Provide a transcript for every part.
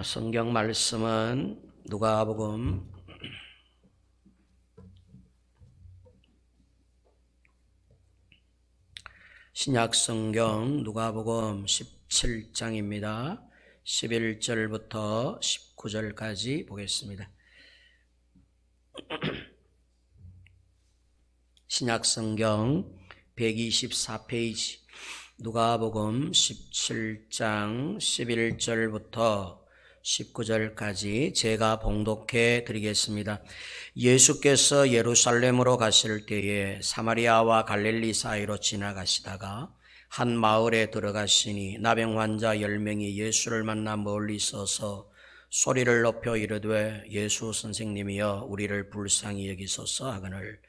성경 말씀은 누가복음 17장입니다. 11절부터 19절까지 보겠습니다. 신약성경 124페이지 누가복음 17장 11절부터 19절까지 제가 봉독해 드리겠습니다. 예수께서 예루살렘으로 가실 때에 사마리아와 갈릴리 사이로 지나가시다가 한 마을에 들어가시니 나병 환자 10명이 예수를 만나 멀리 서서 소리를 높여 이르되 예수 선생님이여 우리를 불쌍히 여기소서 하거늘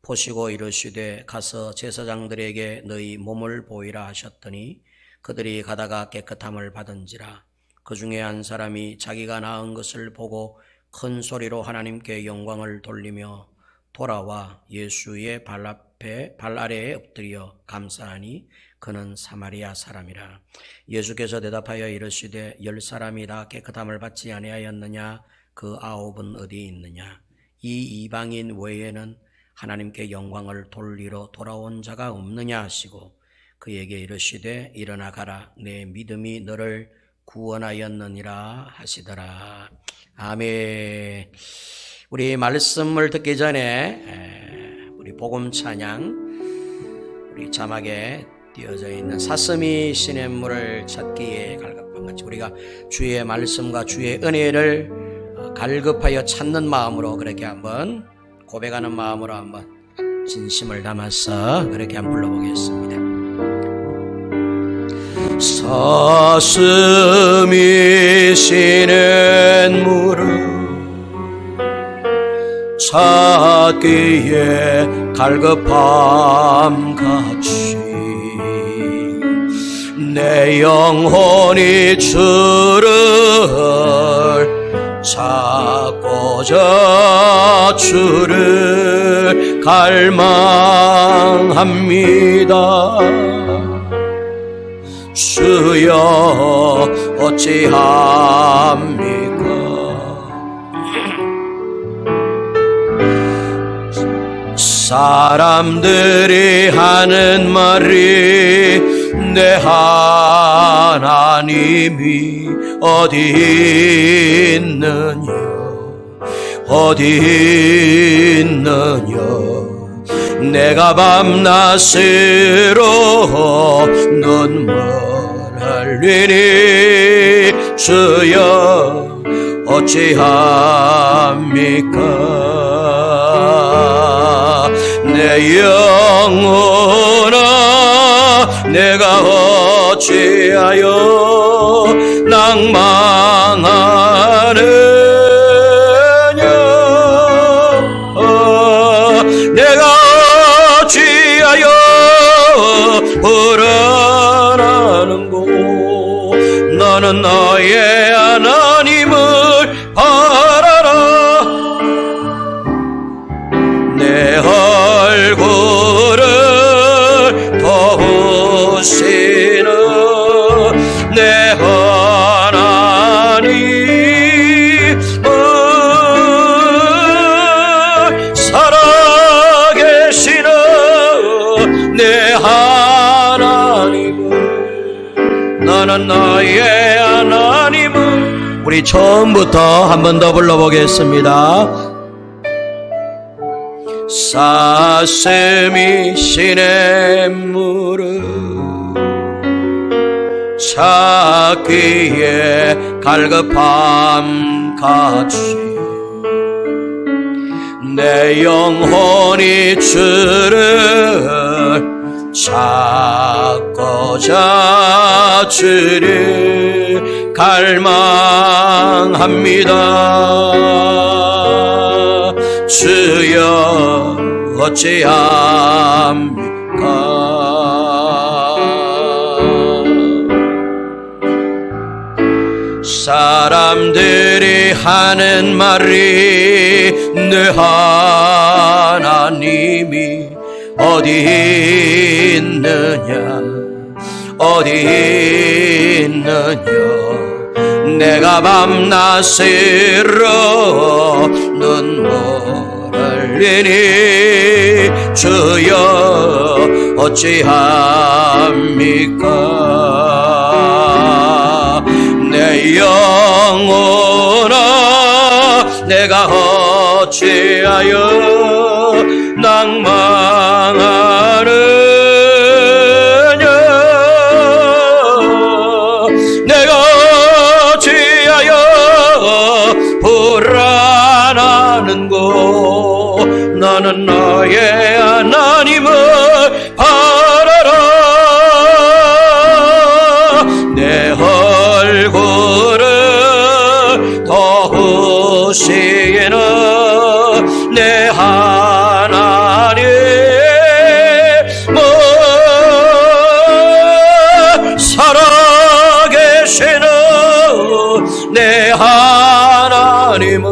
보시고 이르시되 가서 제사장들에게 너희 몸을 보이라 하셨더니 그들이 가다가 깨끗함을 받은지라. 그 중에 한 사람이 자기가 나은 것을 보고 큰 소리로 하나님께 영광을 돌리며 돌아와 예수의 발 아래에 엎드려 감사하니 그는 사마리아 사람이라. 예수께서 대답하여 이르시되 10사람이 다 깨끗함을 받지 아니하였느냐? 그 9은 어디 있느냐? 이 이방인 외에는 하나님께 영광을 돌리러 돌아온 자가 없느냐 하시고 그에게 이르시되 일어나 가라 내 믿음이 너를 구원하였느니라 하시더라. 아멘. 우리 말씀을 듣기 전에 우리 복음 찬양 우리 자막에 띄어져 있는 사슴이 시냇물을 찾기에 갈급한 같이 우리가 주의 말씀과 주의 은혜를 갈급하여 찾는 마음으로 그렇게 한번 고백하는 마음으로 한번 진심을 담아서 그렇게 한번 불러보겠습니다. 사슴이 시냇물을 찾기에 갈급함 같이 내 영혼이 주를 찾고자 주를 갈망합니다. 주여 어찌합니까? 사람들이 하는 말이 내 하나님이 어디 있느냐 어디 있느냐 내가 밤낮으로 눈물 흘리니 주여 어찌합니까? 내 영혼아 내가 어찌하여 낭망하느냐 내가 어찌하여 불안하는고 너는 너의 하나님을 바라라 내 얼굴을 도우시는 내 하나님을 살아계시는 내 하나님을 너는 너의 하나님을 우리 처음부터 한 번 더 불러보겠습니다. 사슴이 시냇물을 찾기에 갈급함 같이 내 영혼이 주를 찾고자 주를 갈망합니다. 주여 어찌합니까? 사람들이 하는 말이 내 하나님이 어디 있느냐 어디 있느냐 내가 밤낮 새로 눈물 흘리니 주여 어찌합니까? 내 영혼아 내가 어찌하여 낭망하느냐? 내가 어찌하여 불안하는고? 나는 나의 하나님을 바라라. 내 얼굴을 더우시기는 내 하나님을 살아계시는 내 하나님을,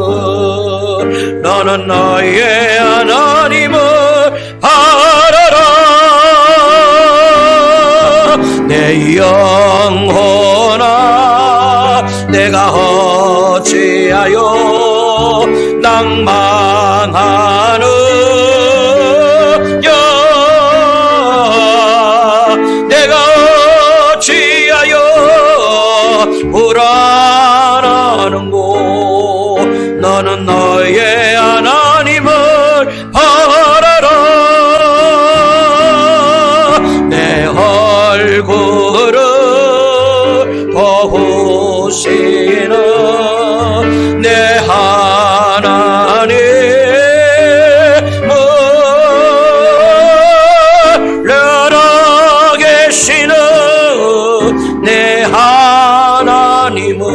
나는 나의 하나님을 바라라. 내 영혼아 내가 어찌하여 낭망하느냐? 내가 어찌하여 불안하는고? 나는 너의 하나님을 바라라. 내 얼굴을 거우시는 내 하나님을 살아계시는 내 하나님을,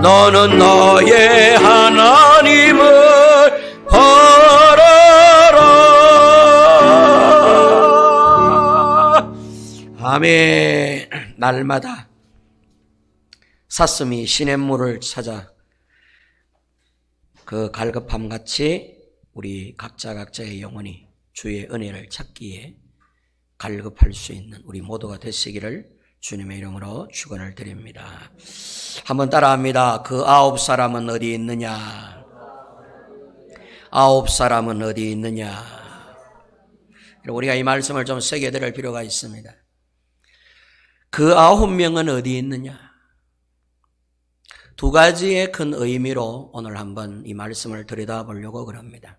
너는 너의 하나님을 바라라. 아멘. 날마다 사슴이 시냇물을 찾아 그 갈급함같이 우리 각자의 영혼이 주의 은혜를 찾기에 갈급할 수 있는 우리 모두가 되시기를 주님의 이름으로 축원을 드립니다. 한번 따라합니다. 그 9사람은 어디 있느냐? 9사람은 어디 있느냐? 우리가 이 말씀을 좀 새겨 들을 필요가 있습니다. 그 9명은 어디 있느냐? 두 가지의 큰 의미로 오늘 한번 이 말씀을 들여다보려고 그럽니다.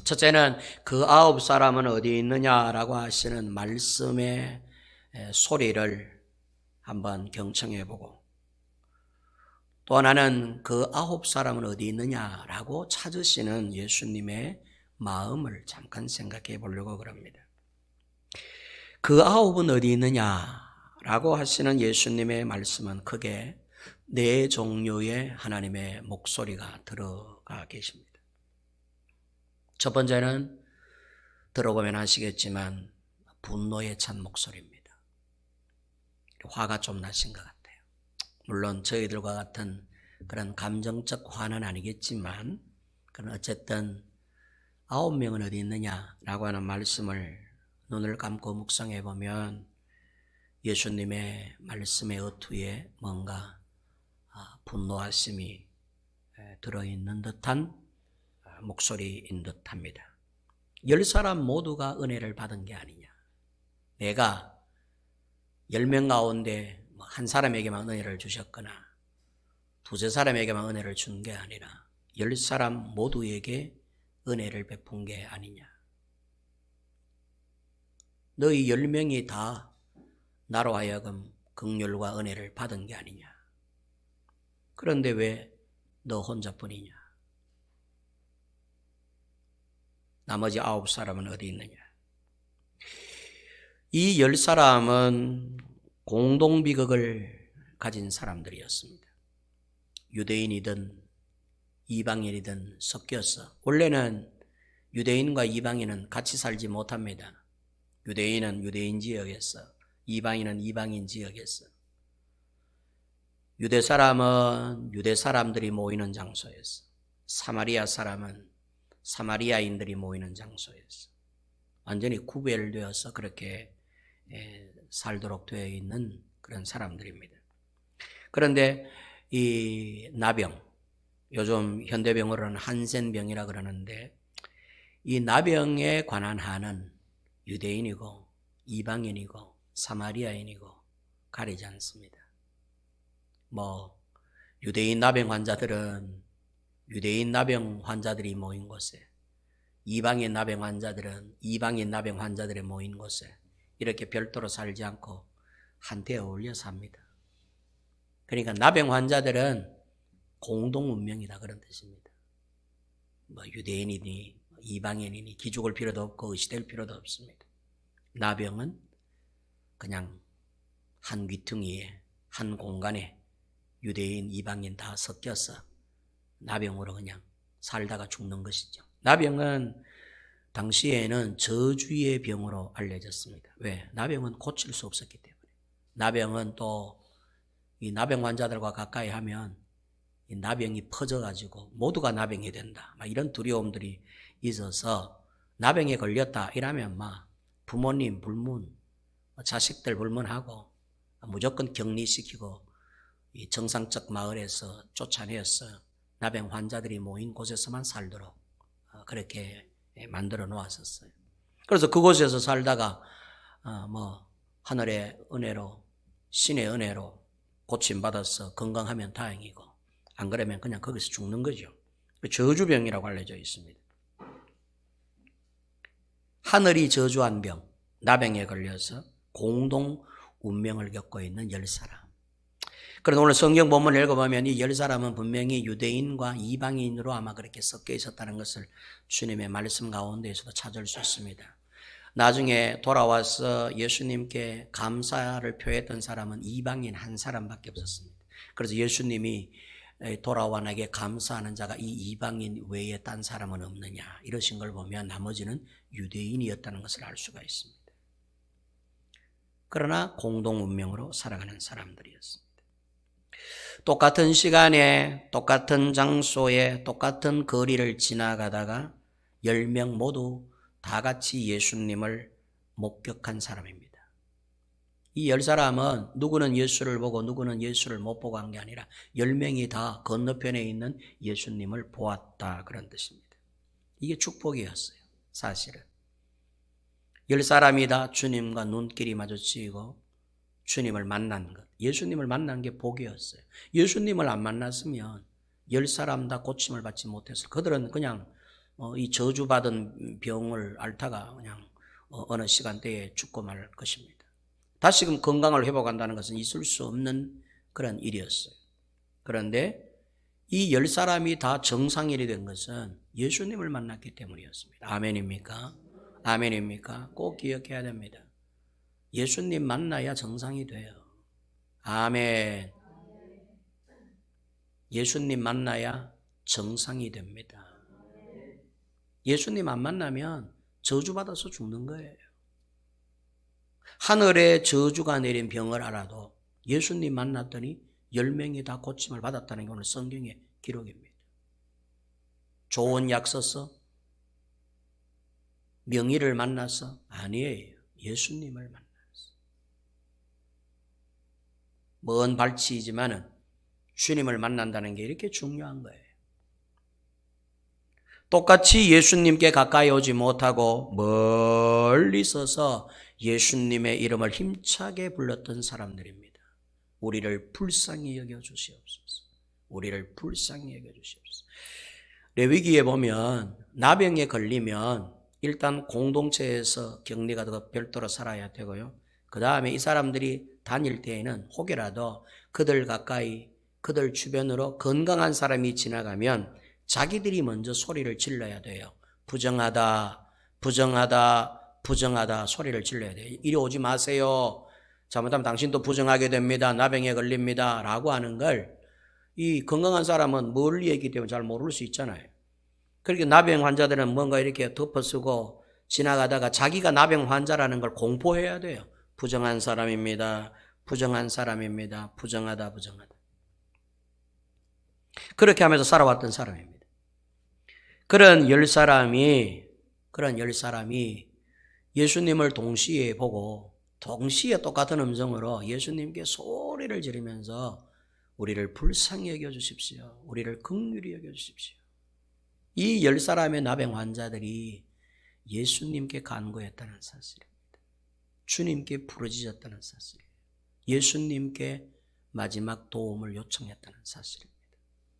첫째는 그 9사람은 어디 있느냐라고 하시는 말씀의 소리를 한번 경청해보고, 또 하나는 그 9사람은 어디 있느냐라고 찾으시는 예수님의 마음을 잠깐 생각해 보려고 그럽니다. 그 9은 어디 있느냐라고 하시는 예수님의 말씀은 크게 네 종류의 하나님의 목소리가 들어가 계십니다. 첫 번째는 들어보면 아시겠지만 분노에 찬 목소리입니다. 화가 좀 나신 것 같아요. 물론 저희들과 같은 그런 감정적 화는 아니겠지만, 그런 어쨌든 9명은 어디 있느냐라고 하는 말씀을 눈을 감고 묵상해 보면 예수님의 말씀의 어투에 뭔가 분노하심이 들어있는 듯한 목소리인 듯합니다. 10사람 모두가 은혜를 받은 게 아니냐. 내가 10명 가운데 한 사람에게만 은혜를 주셨거나 두세 사람에게만 은혜를 준 게 아니라 10사람 모두에게 은혜를 베푼 게 아니냐. 너희 10명이 다 나로 하여금 긍휼과 은혜를 받은 게 아니냐. 그런데 왜 너 혼자뿐이냐? 나머지 9사람은 어디 있느냐? 이 10사람은 공동비극을 가진 사람들이었습니다. 유대인이든 이방인이든 섞여서, 원래는 유대인과 이방인은 같이 살지 못합니다. 유대인은 유대인 지역에서, 이방인은 이방인 지역에서, 유대 사람은 유대 사람들이 모이는 장소에서, 사마리아 사람은 사마리아인들이 모이는 장소에서 완전히 구별되어서 그렇게 살도록 되어 있는 그런 사람들입니다. 그런데 이 나병, 요즘 현대병으로는 한센병이라 그러는데 이 나병에 관한 한은 유대인이고 이방인이고 사마리아인이고 가리지 않습니다. 유대인 나병 환자들은 유대인 나병 환자들이 모인 곳에, 이방인 나병 환자들은 이방인 나병 환자들이 모인 곳에 이렇게 별도로 살지 않고 한데 어울려 삽니다. 그러니까 나병 환자들은 공동 운명이다 그런 뜻입니다. 유대인이니 이방인이니 기죽을 필요도 없고 의시될 필요도 없습니다. 나병은 그냥 한 귀퉁이에 한 공간에 유대인 이방인 다 섞여서 나병으로 그냥 살다가 죽는 것이죠. 나병은 당시에는 저주의 병으로 알려졌습니다. 왜? 나병은 고칠 수 없었기 때문에. 나병은 또 이 나병 환자들과 가까이 하면 이 나병이 퍼져가지고 모두가 나병이 된다. 이런 두려움들이 있어서 나병에 걸렸다 이러면 부모님 불문, 자식들 불문하고 무조건 격리시키고 이 정상적 마을에서 쫓아내어서 나병 환자들이 모인 곳에서만 살도록 그렇게 만들어 놓았었어요. 그래서 그곳에서 살다가 하늘의 은혜로 신의 은혜로 고침받아서 건강하면 다행이고 안 그러면 그냥 거기서 죽는 거죠. 저주병이라고 알려져 있습니다. 하늘이 저주한 병, 나병에 걸려서 공동 운명을 겪고 있는 10사람. 그런데 오늘 성경 본문을 읽어보면 이 10사람은 분명히 유대인과 이방인으로 아마 그렇게 섞여 있었다는 것을 주님의 말씀 가운데에서도 찾을 수 있습니다. 나중에 돌아와서 예수님께 감사를 표했던 사람은 이방인 한 사람밖에 없었습니다. 그래서 예수님이 돌아와 나에게 감사하는 자가 이 이방인 외에 딴 사람은 없느냐 이러신 걸 보면 나머지는 유대인이었다는 것을 알 수가 있습니다. 그러나 공동 운명으로 살아가는 사람들이었습니다. 똑같은 시간에 똑같은 장소에 똑같은 거리를 지나가다가 10명 모두 다 같이 예수님을 목격한 사람입니다. 이 10사람은 누구는 예수를 보고 누구는 예수를 못 보고 한 게 아니라 10명이 다 건너편에 있는 예수님을 보았다 그런 뜻입니다. 이게 축복이었어요. 사실은 10사람이 다 주님과 눈길이 마주치고 주님을 만난 것, 예수님을 만난 게 복이었어요. 예수님을 안 만났으면 10사람 다 고침을 받지 못했어요. 그들은 그냥 이 저주받은 병을 앓다가 그냥 어느 시간대에 죽고 말 것입니다. 다시금 건강을 회복한다는 것은 있을 수 없는 그런 일이었어요. 그런데 이 10사람이 다 정상인이 된 것은 예수님을 만났기 때문이었습니다. 아멘입니까? 아멘입니까? 꼭 기억해야 됩니다. 예수님 만나야 정상이 돼요. 아멘. 예수님 만나야 정상이 됩니다. 예수님 안 만나면 저주받아서 죽는 거예요. 하늘에 저주가 내린 병을 알아도 예수님 만났더니 10명이 다 고침을 받았다는 게 오늘 성경의 기록입니다. 좋은 약 써서 명의를 만나서 아니에요. 예수님을 만났어. 먼 발치이지만은 주님을 만난다는 게 이렇게 중요한 거예요. 똑같이 예수님께 가까이 오지 못하고 멀리 서서 예수님의 이름을 힘차게 불렀던 사람들입니다. 우리를 불쌍히 여겨주시옵소서. 우리를 불쌍히 여겨주시옵소서. 레위기에 보면 나병에 걸리면 일단 공동체에서 격리가 되고 별도로 살아야 되고요. 그 다음에 이 사람들이 다닐 때에는 혹여라도 그들 가까이 그들 주변으로 건강한 사람이 지나가면 자기들이 먼저 소리를 질러야 돼요. 부정하다, 부정하다, 부정하다 소리를 질러야 돼요. 이리 오지 마세요. 잘못하면 당신도 부정하게 됩니다. 나병에 걸립니다. 라고 하는 걸 이 건강한 사람은 멀리 있기 때문에 잘 모를 수 있잖아요. 그렇게 나병 환자들은 뭔가 이렇게 덮어쓰고 지나가다가 자기가 나병 환자라는 걸 공포해야 돼요. 부정한 사람입니다. 부정한 사람입니다. 부정하다, 부정하다. 그렇게 하면서 살아왔던 사람입니다. 그런 10사람이 예수님을 동시에 보고 동시에 똑같은 음성으로 예수님께 소리를 지르면서 우리를 불쌍히 여겨주십시오. 우리를 긍휼히 여겨주십시오. 이 10사람의 나병 환자들이 예수님께 간구했다는 사실입니다. 주님께 부르짖었다는 사실이에요. 예수님께 마지막 도움을 요청했다는 사실입니다.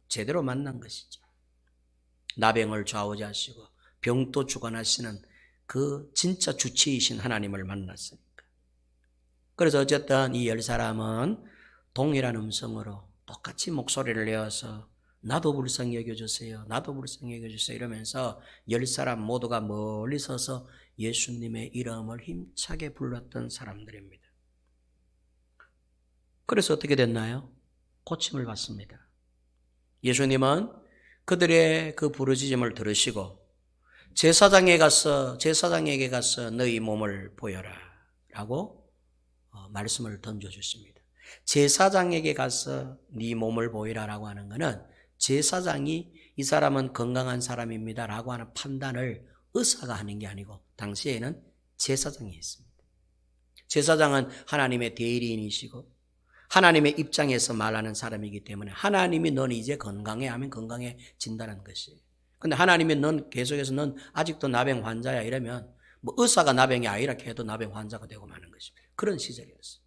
제대로 만난 것이죠. 나병을 좌우지하시고 병도 주관하시는 그 진짜 주치이신 하나님을 만났으니까. 그래서 어쨌든 이 10사람은 동일한 음성으로 똑같이 목소리를 내어서 나도 불쌍히 여겨주세요. 나도 불쌍히 여겨주세요. 이러면서 10사람 모두가 멀리 서서 예수님의 이름을 힘차게 불렀던 사람들입니다. 그래서 어떻게 됐나요? 고침을 받습니다. 예수님은 그들의 그 부르짖음을 들으시고 제사장에게 가서 너희 몸을 보여라 라고 말씀을 던져주십니다. 제사장에게 가서 네 몸을 보이라 라고 하는 것은 제사장이 이 사람은 건강한 사람입니다 라고 하는 판단을 의사가 하는 게 아니고 당시에는 제사장이 했습니다. 제사장은 하나님의 대리인이시고 하나님의 입장에서 말하는 사람이기 때문에 하나님이 넌 이제 건강해 하면 건강해진다는 것이에요. 근데 하나님이 넌 계속해서 넌 아직도 나병 환자야 이러면 뭐 의사가 나병이 아니라 해도 나병 환자가 되고 마는 것입니다. 그런 시절이었어요.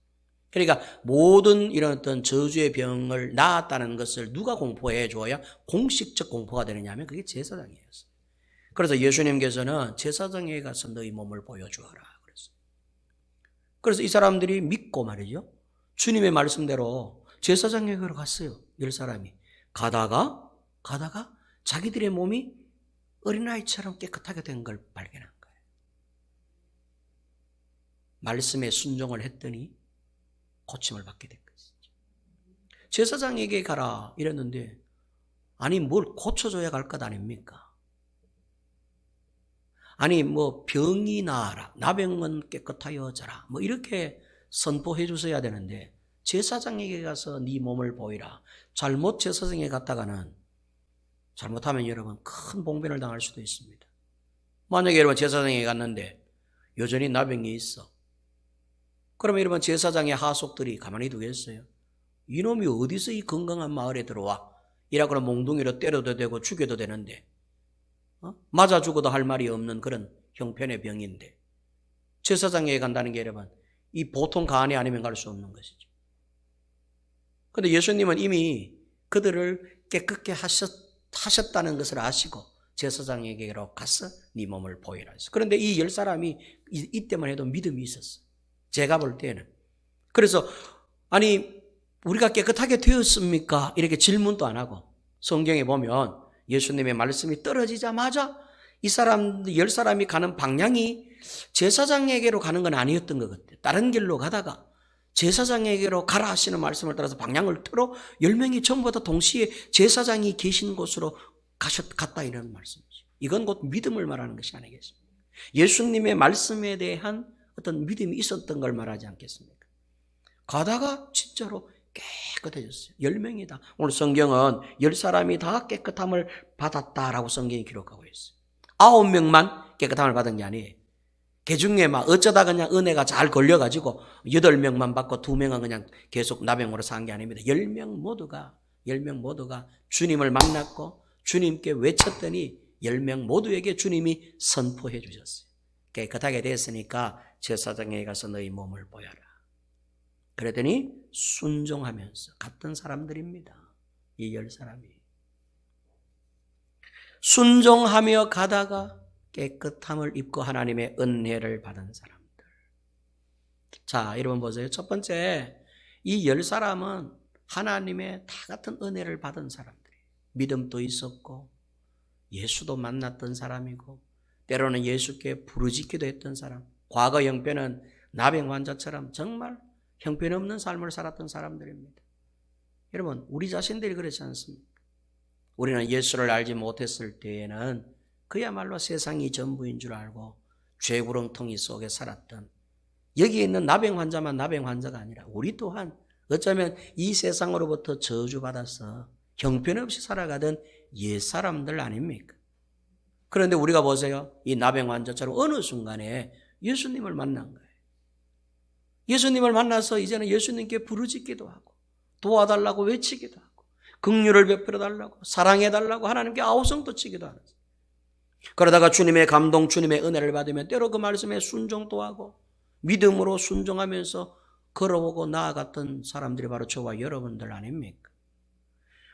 그러니까 모든 이런 어떤 저주의 병을 나았다는 것을 누가 공포해 줘야 공식적 공포가 되느냐 하면 그게 제사장이었어요. 그래서 예수님께서는 제사장에게 가서 너희 몸을 보여주어라 그랬어요. 그래서 이 사람들이 믿고 말이죠. 주님의 말씀대로 제사장에게로 갔어요. 10사람이. 가다가 자기들의 몸이 어린아이처럼 깨끗하게 된 걸 발견한 거예요. 말씀에 순종을 했더니 고침을 받게 된 것이죠. 제사장에게 가라 이랬는데 아니 뭘 고쳐줘야 갈 것 아닙니까? 아니 뭐 병이 나아라, 나병은 깨끗하여져라 뭐 이렇게 선포해 주셔야 되는데 제사장에게 가서 네 몸을 보이라. 잘못 제사장에 갔다가는 잘못하면 여러분 큰 봉변을 당할 수도 있습니다. 만약에 여러분 제사장에 갔는데 여전히 나병이 있어. 그러면 여러분 제사장의 하속들이 가만히 두겠어요? 이놈이 어디서 이 건강한 마을에 들어와? 이라고 몽둥이로 때려도 되고 죽여도 되는데 맞아 죽어도 할 말이 없는 그런 형편의 병인데 제사장에 간다는 게 여러분 이 보통 가안이 아니면 갈 수 없는 것이죠. 그런데 예수님은 이미 그들을 깨끗게 하셨다는 것을 아시고 제사장에게로 가서 네 몸을 보이라 했어요. 그런데 이 10사람이 이때만 해도 믿음이 있었어요. 제가 볼 때는. 그래서 아니 우리가 깨끗하게 되었습니까? 이렇게 질문도 안 하고 성경에 보면 예수님의 말씀이 떨어지자마자 이 사람 10사람이 가는 방향이 제사장에게로 가는 건 아니었던 것 같아요. 다른 길로 가다가 제사장에게로 가라 하시는 말씀을 따라서 방향을 틀어 10명이 전부 다 동시에 제사장이 계신 곳으로 갔다 이런 말씀이죠. 이건 곧 믿음을 말하는 것이 아니겠습니까? 예수님의 말씀에 대한 어떤 믿음이 있었던 걸 말하지 않겠습니까? 가다가 진짜로 깨끗해졌어요. 10명이다. 오늘 성경은 10사람이 다 깨끗함을 받았다라고 성경이 기록하고 있어요. 9명만 깨끗함을 받은 게 아니에요. 그 중에 막 어쩌다 그냥 은혜가 잘 걸려가지고 8명만 받고 2명은 그냥 계속 나병으로 산 게 아닙니다. 10명 모두가 주님을 만났고 주님께 외쳤더니 10명 모두에게 주님이 선포해 주셨어요. 깨끗하게 됐으니까 제사장에 가서 너희 몸을 보여라. 그랬더니 순종하면서 같은 사람들입니다. 이 10사람이. 순종하며 가다가 깨끗함을 입고 하나님의 은혜를 받은 사람들. 자, 여러분 보세요. 첫 번째, 이 10사람은 하나님의 다 같은 은혜를 받은 사람들이에요. 믿음도 있었고 예수도 만났던 사람이고 때로는 예수께 부르짖기도 했던 사람. 과거 형편은 나병 환자처럼 정말 형편없는 삶을 살았던 사람들입니다. 여러분, 우리 자신들이 그렇지 않습니까? 우리는 예수를 알지 못했을 때에는 그야말로 세상이 전부인 줄 알고 죄구렁텅이 속에 살았던, 여기에 있는 나병 환자만 나병 환자가 아니라 우리 또한 어쩌면 이 세상으로부터 저주받아서 형편없이 살아가던 옛사람들 아닙니까? 그런데 우리가 보세요. 이 나병 환자처럼 어느 순간에 예수님을 만난 거예요. 예수님을 만나서 이제는 예수님께 부르짖기도 하고 도와달라고 외치기도 하고 긍휼을 베풀어달라고 사랑해달라고 하나님께 아우성도 치기도 하는, 그러다가 주님의 감동, 주님의 은혜를 받으면 때로 그 말씀에 순종도 하고 믿음으로 순종하면서 걸어오고 나아갔던 사람들이 바로 저와 여러분들 아닙니까?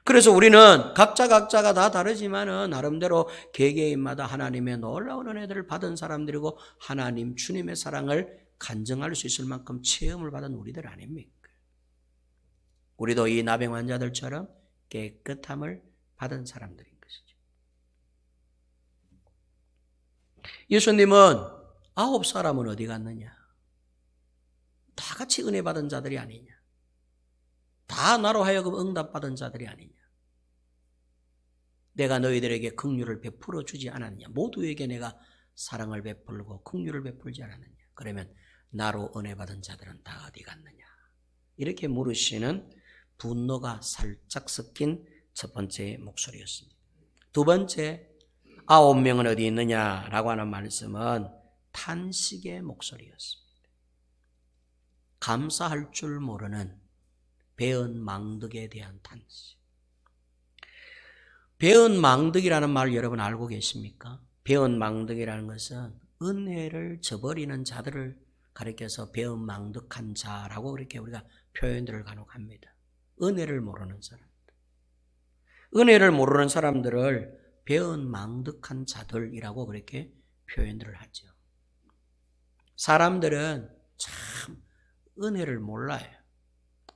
그래서 우리는 각자가 다 다르지만은 나름대로 개개인마다 하나님의 놀라운 은혜들을 받은 사람들이고 하나님 주님의 사랑을 간증할 수 있을 만큼 체험을 받은 우리들 아닙니까? 우리도 이 나병 환자들처럼 깨끗함을 받은 사람들인 것이죠. 예수님은 9사람은 어디 갔느냐? 다 같이 은혜 받은 자들이 아니냐? 다 나로 하여금 응답받은 자들이 아니냐? 내가 너희들에게 긍휼을 베풀어 주지 않았느냐? 모두에게 내가 사랑을 베풀고 긍휼을 베풀지 않았느냐? 그러면 나로 은혜 받은 자들은 다 어디 갔느냐? 이렇게 물으시는 분노가 살짝 섞인 첫 번째 목소리였습니다. 두 번째, 9명은 어디 있느냐라고 하는 말씀은 탄식의 목소리였습니다. 감사할 줄 모르는 배은 망덕에 대한 탄식. 배은 망덕이라는 말 여러분 알고 계십니까? 배은 망덕이라는 것은 은혜를 저버리는 자들을 가리켜서 배은 망덕한 자라고 그렇게 우리가 표현들을 간혹 합니다. 은혜를 모르는 사람들. 은혜를 모르는 사람들을 배은 망덕한 자들이라고 그렇게 표현들을 하죠. 사람들은 참 은혜를 몰라요.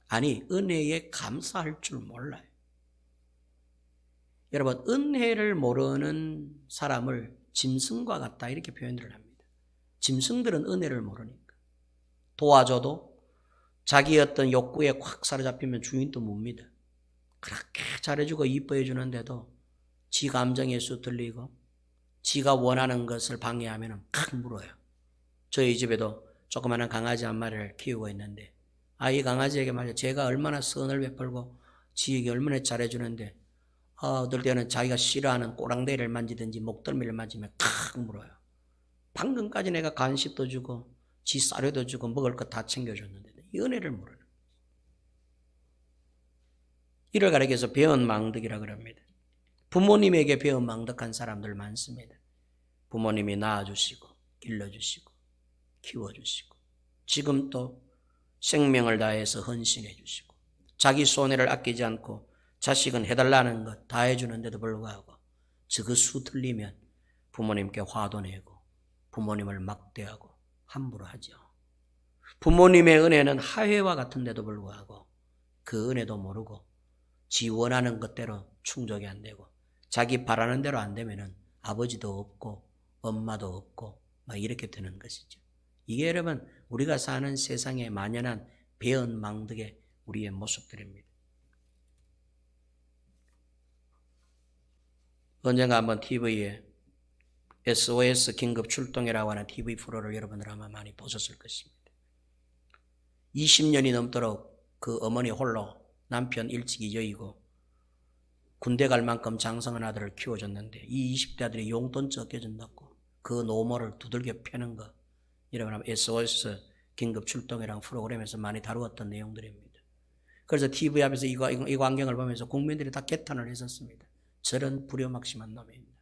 아니, 은혜에 감사할 줄 몰라요. 여러분, 은혜를 모르는 사람을 짐승과 같다 이렇게 표현을 합니다. 짐승들은 은혜를 모르니까. 도와줘도 자기 어떤 욕구에 콱 사로잡히면 주인도 뭡니다. 그렇게 잘해주고 이뻐해 주는데도 지 감정에 휘둘리고 지가 원하는 것을 방해하면 칵 물어요. 저희 집에도 조그마한 강아지 한 마리를 키우고 있는데 이 강아지에게 말이야 제가 얼마나 선을 베풀고 지에게 얼마나 잘해주는데 어떨 때는 자기가 싫어하는 꼬랑대를 만지든지 목덜미를 만지면 칵 물어요. 방금까지 내가 간식도 주고 지 싸려도 주고 먹을 거 다 챙겨줬는데 이 은혜를 모르는 거예요. 이를 가리켜서 배은망덕이라 그럽니다. 부모님에게 배은망덕한 사람들 많습니다. 부모님이 낳아주시고 길러주시고 키워주시고 지금 또 생명을 다해서 헌신해 주시고 자기 손해를 아끼지 않고 자식은 해달라는 것 다 해주는데도 불구하고 저거 수 틀리면 부모님께 화도 내고 부모님을 막대하고 함부로 하죠. 부모님의 은혜는 하회와 같은데도 불구하고 그 은혜도 모르고 지 원하는 것대로 충족이 안 되고 자기 바라는 대로 안 되면은 아버지도 없고 엄마도 없고 막 이렇게 되는 것이죠. 이게 여러분 우리가 사는 세상에 만연한 배은망덕의 우리의 모습들입니다. 언젠가 한번 TV에 SOS 긴급 출동이라고 하는 TV 프로를 여러분들 아마 많이 보셨을 것입니다. 20년이 넘도록 그 어머니 홀로 남편 일찍 여의고 군대 갈 만큼 장성한 아들을 키워줬는데 이 20대 아들이 용돈 쫓겨준다고 그 노모를 두들겨 패는 거 여러분 SOS 긴급 출동이라는 프로그램에서 많이 다루었던 내용들입니다. 그래서 TV 앞에서 이 광경을 보면서 국민들이 다 개탄을 했었습니다. 저런 불효막심한 놈입니다.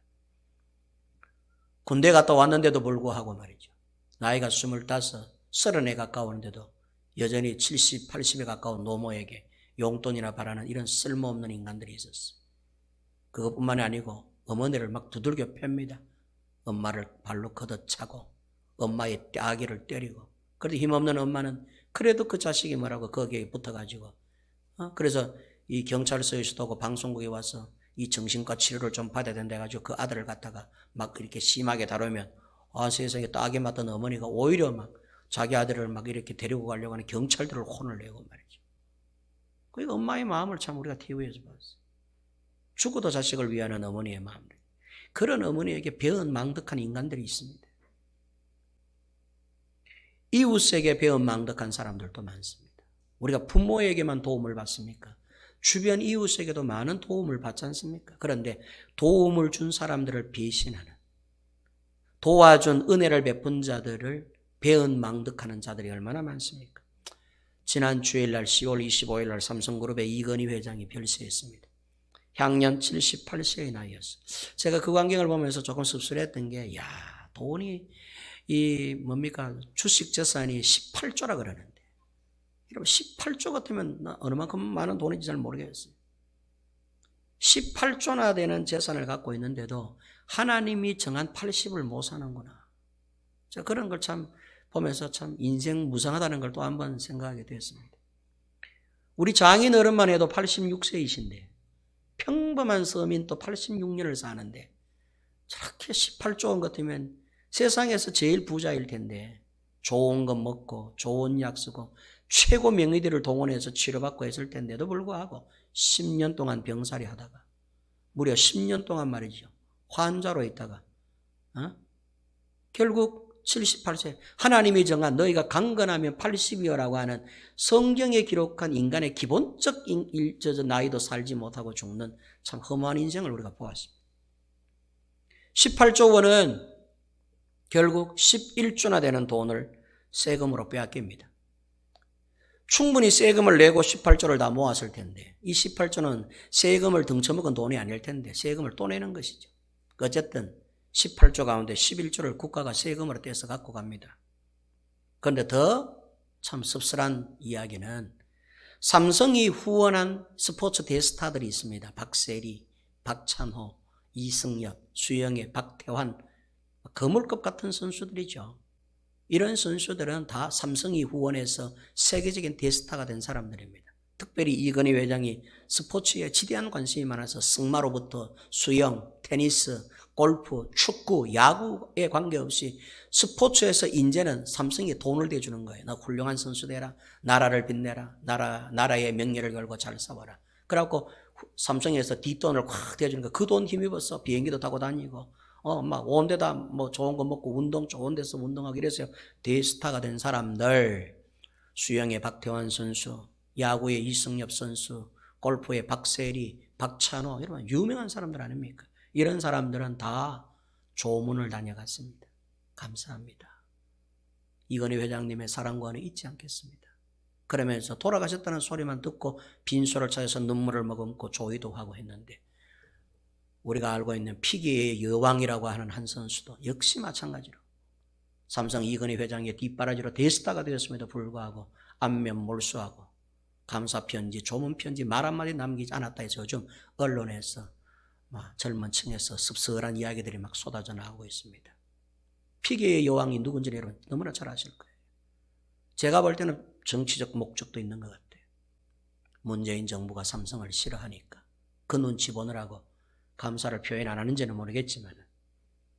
군대 갔다 왔는데도 불구하고 말이죠. 나이가 25, 30에 가까우는데도 여전히 70, 80에 가까운 노모에게 용돈이나 바라는 이런 쓸모없는 인간들이 있었어요. 그것뿐만이 아니고 어머니를 막 두들겨 팹니다. 엄마를 발로 걷어차고 엄마의 아기를 때리고 그래도 힘없는 엄마는 그래도 그 자식이 뭐라고 거기에 붙어가지고 그래서 이 경찰서에서도 오고 방송국에 와서 이 정신과 치료를 좀 받아야 된다 해가지고 그 아들을 갖다가 막 이렇게 심하게 다루면 세상에 딱에 맞던 어머니가 오히려 막 자기 아들을 막 이렇게 데리고 가려고 하는 경찰들을 혼을 내고 말이죠. 그 엄마의 마음을 참 우리가 TV에서 봤어요. 죽어도 자식을 위하는 어머니의 마음. 그런 어머니에게 배은망덕한 인간들이 있습니다. 이웃에게 배은망덕한 사람들도 많습니다. 우리가 부모에게만 도움을 받습니까? 주변 이웃에게도 많은 도움을 받지 않습니까? 그런데 도움을 준 사람들을 배신하는, 도와준 은혜를 베푼 자들을 배은망덕하는 자들이 얼마나 많습니까? 지난 주일날 10월 25일날 삼성그룹의 이건희 회장이 별세했습니다. 향년 78세의 나이였어요. 제가 그 광경을 보면서 조금 씁쓸했던 게, 돈이 주식 재산이 18조라 그러는데, 여러분 18조 같으면 어느 만큼 많은 돈인지 잘 모르겠어요. 18조나 되는 재산을 갖고 있는데도 하나님이 정한 80을 못 사는구나. 자, 그런 걸 참 보면서 참 인생 무상하다는 걸 또 한번 생각하게 되었습니다. 우리 장인 어른만 해도 86세이신데 평범한 서민 또 86년을 사는데 저렇게 18조 원 같으면 세상에서 제일 부자일 텐데 좋은 거 먹고 좋은 약 쓰고 최고 명의들을 동원해서 치료받고 했을 텐데도 불구하고 10년 동안 병살이 하다가 무려 10년 동안 말이죠. 환자로 있다가 결국 78세 하나님이 정한 너희가 강건하면 80이여라고 하는 성경에 기록한 인간의 기본적 나이도 살지 못하고 죽는 참 험한 인생을 우리가 보았습니다. 18조 원은 결국 11조나 되는 돈을 세금으로 빼앗깁니다. 충분히 세금을 내고 18조를 다 모았을 텐데 이 18조는 세금을 등쳐먹은 돈이 아닐 텐데 세금을 또 내는 것이죠. 어쨌든 18조 가운데 11조를 국가가 세금으로 떼서 갖고 갑니다. 그런데 더 참 씁쓸한 이야기는 삼성이 후원한 스포츠 대스타들이 있습니다. 박세리, 박찬호, 이승엽, 수영의 박태환, 거물급 같은 선수들이죠. 이런 선수들은 다 삼성이 후원해서 세계적인 대스타가 된 사람들입니다. 특별히 이건희 회장이 스포츠에 지대한 관심이 많아서 승마로부터 수영, 테니스, 골프, 축구, 야구에 관계없이 스포츠에서 이제는 삼성이 돈을 대주는 거예요. 나 훌륭한 선수 되라. 나라를 빛내라. 나라의 명예를 걸고 잘 싸워라. 그래갖고 삼성에서 뒷돈을 확 대주는 거예요. 그 돈 힘입어서 비행기도 타고 다니고 막 온 데다 뭐 좋은 거 먹고 운동 좋은 데서 운동하고 이래서 대스타가 된 사람들, 수영의 박태환 선수, 야구의 이승엽 선수, 골프의 박세리, 박찬호 이런 유명한 사람들 아닙니까? 이런 사람들은 다 조문을 다녀갔습니다. 감사합니다. 이건희 회장님의 사랑과는 잊지 않겠습니다. 그러면서 돌아가셨다는 소리만 듣고 빈소를 찾아서 눈물을 머금고 조의도 하고 했는데 우리가 알고 있는 피기의 여왕이라고 하는 한 선수도 역시 마찬가지로 삼성 이건희 회장의 뒷바라지로 대스타가 되었음에도 불구하고 안면 몰수하고 감사편지, 조문편지 말 한마디 남기지 않았다 해서 요즘 언론에서 젊은 층에서 씁쓸한 이야기들이 막 쏟아져 나오고 있습니다. 피계의 여왕이 누군지 여러분 너무나 잘 아실 거예요. 제가 볼 때는 정치적 목적도 있는 것 같아요. 문재인 정부가 삼성을 싫어하니까 그 눈치 보느라고 감사를 표현 안 하는지는 모르겠지만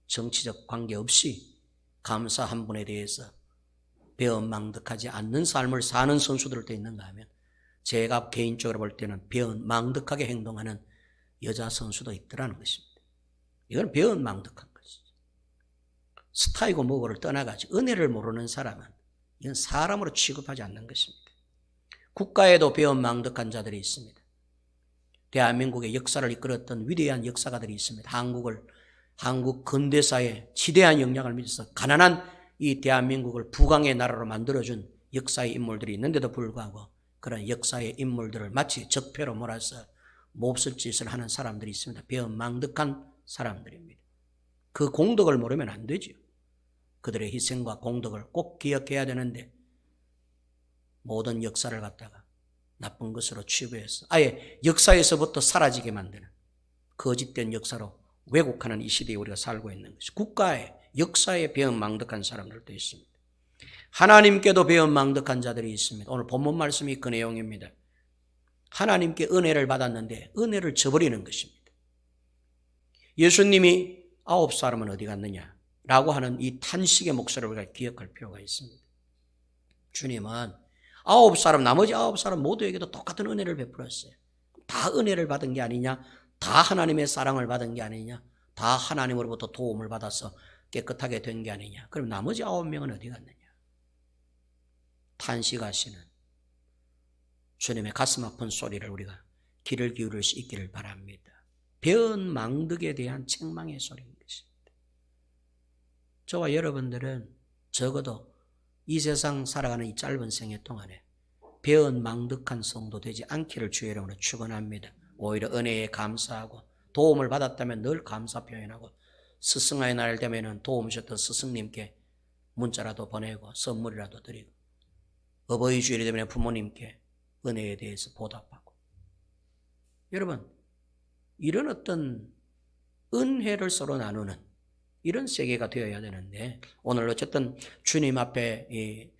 정치적 관계없이 감사 한 분에 대해서 배은망덕하지 않는 삶을 사는 선수들도 있는가 하면 제가 개인적으로 볼 때는 배은망덕하게 행동하는 여자 선수도 있더라는 것입니다. 이건 배은망덕한 것이죠. 스타이고 뭐고를 떠나가지고 은혜를 모르는 사람은 이건 사람으로 취급하지 않는 것입니다. 국가에도 배은망덕한 자들이 있습니다. 대한민국의 역사를 이끌었던 위대한 역사가들이 있습니다. 한국 근대사에 지대한 영향을 미쳐서 가난한 이 대한민국을 부강의 나라로 만들어준 역사의 인물들이 있는데도 불구하고 그런 역사의 인물들을 마치 적폐로 몰아서 몹쓸 짓을 하는 사람들이 있습니다. 배은망덕한 사람들입니다. 그 공덕을 모르면 안 되죠. 그들의 희생과 공덕을 꼭 기억해야 되는데 모든 역사를 갖다가 나쁜 것으로 취급해서 아예 역사에서부터 사라지게 만드는 거짓된 역사로 왜곡하는 이 시대에 우리가 살고 있는 것이 국가의 역사에 배은망덕한 사람들도 있습니다. 하나님께도 배은망덕한 자들이 있습니다. 오늘 본문 말씀이 그 내용입니다. 하나님께 은혜를 받았는데 은혜를 저버리는 것입니다. 예수님이 9사람은 어디 갔느냐 라고 하는 이 탄식의 목소리를 우리가 기억할 필요가 있습니다. 주님은 9사람 나머지 9사람 모두에게도 똑같은 은혜를 베풀었어요. 다 은혜를 받은 게 아니냐, 다 하나님의 사랑을 받은 게 아니냐, 다 하나님으로부터 도움을 받아서 깨끗하게 된 게 아니냐. 그럼 나머지 9명은 어디 갔느냐. 탄식하시는 주님의 가슴 아픈 소리를 우리가 귀를 기울일 수 있기를 바랍니다. 배은망덕에 대한 책망의 소리인 것입니다. 저와 여러분들은 적어도 이 세상 살아가는 이 짧은 생애 동안에 배은망덕한 성도 되지 않기를 주의 이름으로 축원합니다. 오히려 은혜에 감사하고 도움을 받았다면 늘 감사 표현하고 스승의 날 되면은 도움 주셨던 스승님께 문자라도 보내고 선물이라도 드리고 어버이 주일이 되면 부모님께 은혜에 대해서 보답하고 여러분 이런 어떤 은혜를 서로 나누는 이런 세계가 되어야 되는데 오늘 어쨌든 주님 앞에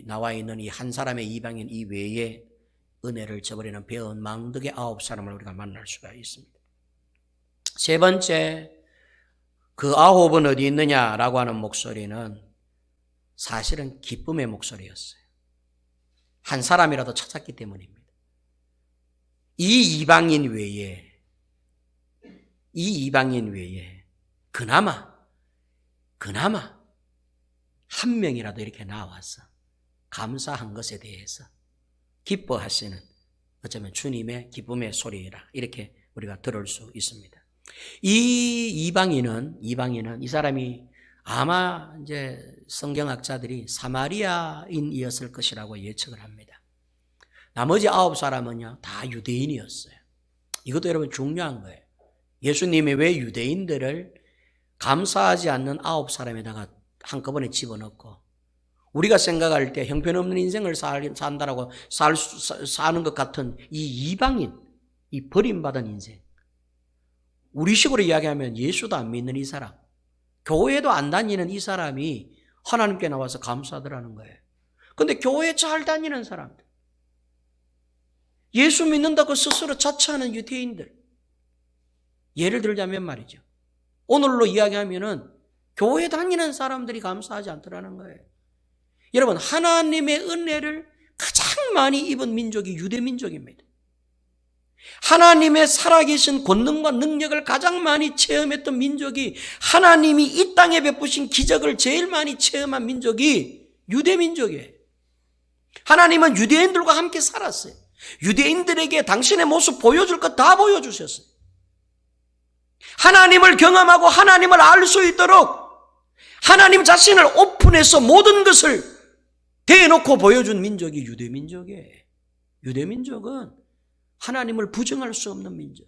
나와 있는 이 한 사람의 이방인 이외에 은혜를 저버리는 배은망덕의 9사람을 우리가 만날 수가 있습니다. 세 번째, 그 9은 어디 있느냐라고 하는 목소리는 사실은 기쁨의 목소리였어요. 한 사람이라도 찾았기 때문입니다. 이 이방인 외에 그나마 한 명이라도 이렇게 나와서 감사한 것에 대해서 기뻐하시는 어쩌면 주님의 기쁨의 소리라 이렇게 우리가 들을 수 있습니다. 이 이방인은 이 사람이 아마 이제 성경학자들이 사마리아인이었을 것이라고 예측을 합니다. 나머지 9사람은요 다 유대인이었어요. 이것도 여러분 중요한 거예요. 예수님이 왜 유대인들을 감사하지 않는 9사람에다가 한꺼번에 집어넣고 우리가 생각할 때 형편없는 인생을 산다라고 사는 것 같은 이 이방인, 이 버림받은 인생, 우리식으로 이야기하면 예수도 안 믿는 이 사람, 교회도 안 다니는 이 사람이 하나님께 나와서 감사하더라는 거예요. 그런데 교회 잘 다니는 사람들, 예수 믿는다고 스스로 자처하는 유대인들, 예를 들자면 말이죠. 오늘로 이야기하면은 교회 다니는 사람들이 감사하지 않더라는 거예요. 여러분, 하나님의 은혜를 가장 많이 입은 민족이 유대민족입니다. 하나님의 살아계신 권능과 능력을 가장 많이 체험했던 민족이 하나님이 이 땅에 베푸신 기적을 제일 많이 체험한 민족이 유대민족이에요. 하나님은 유대인들과 함께 살았어요. 유대인들에게 당신의 모습 보여줄 것 다 보여주셨어요. 하나님을 경험하고 하나님을 알 수 있도록 하나님 자신을 오픈해서 모든 것을 대놓고 보여준 민족이 유대민족이에요. 유대민족은 하나님을 부정할 수 없는 민족.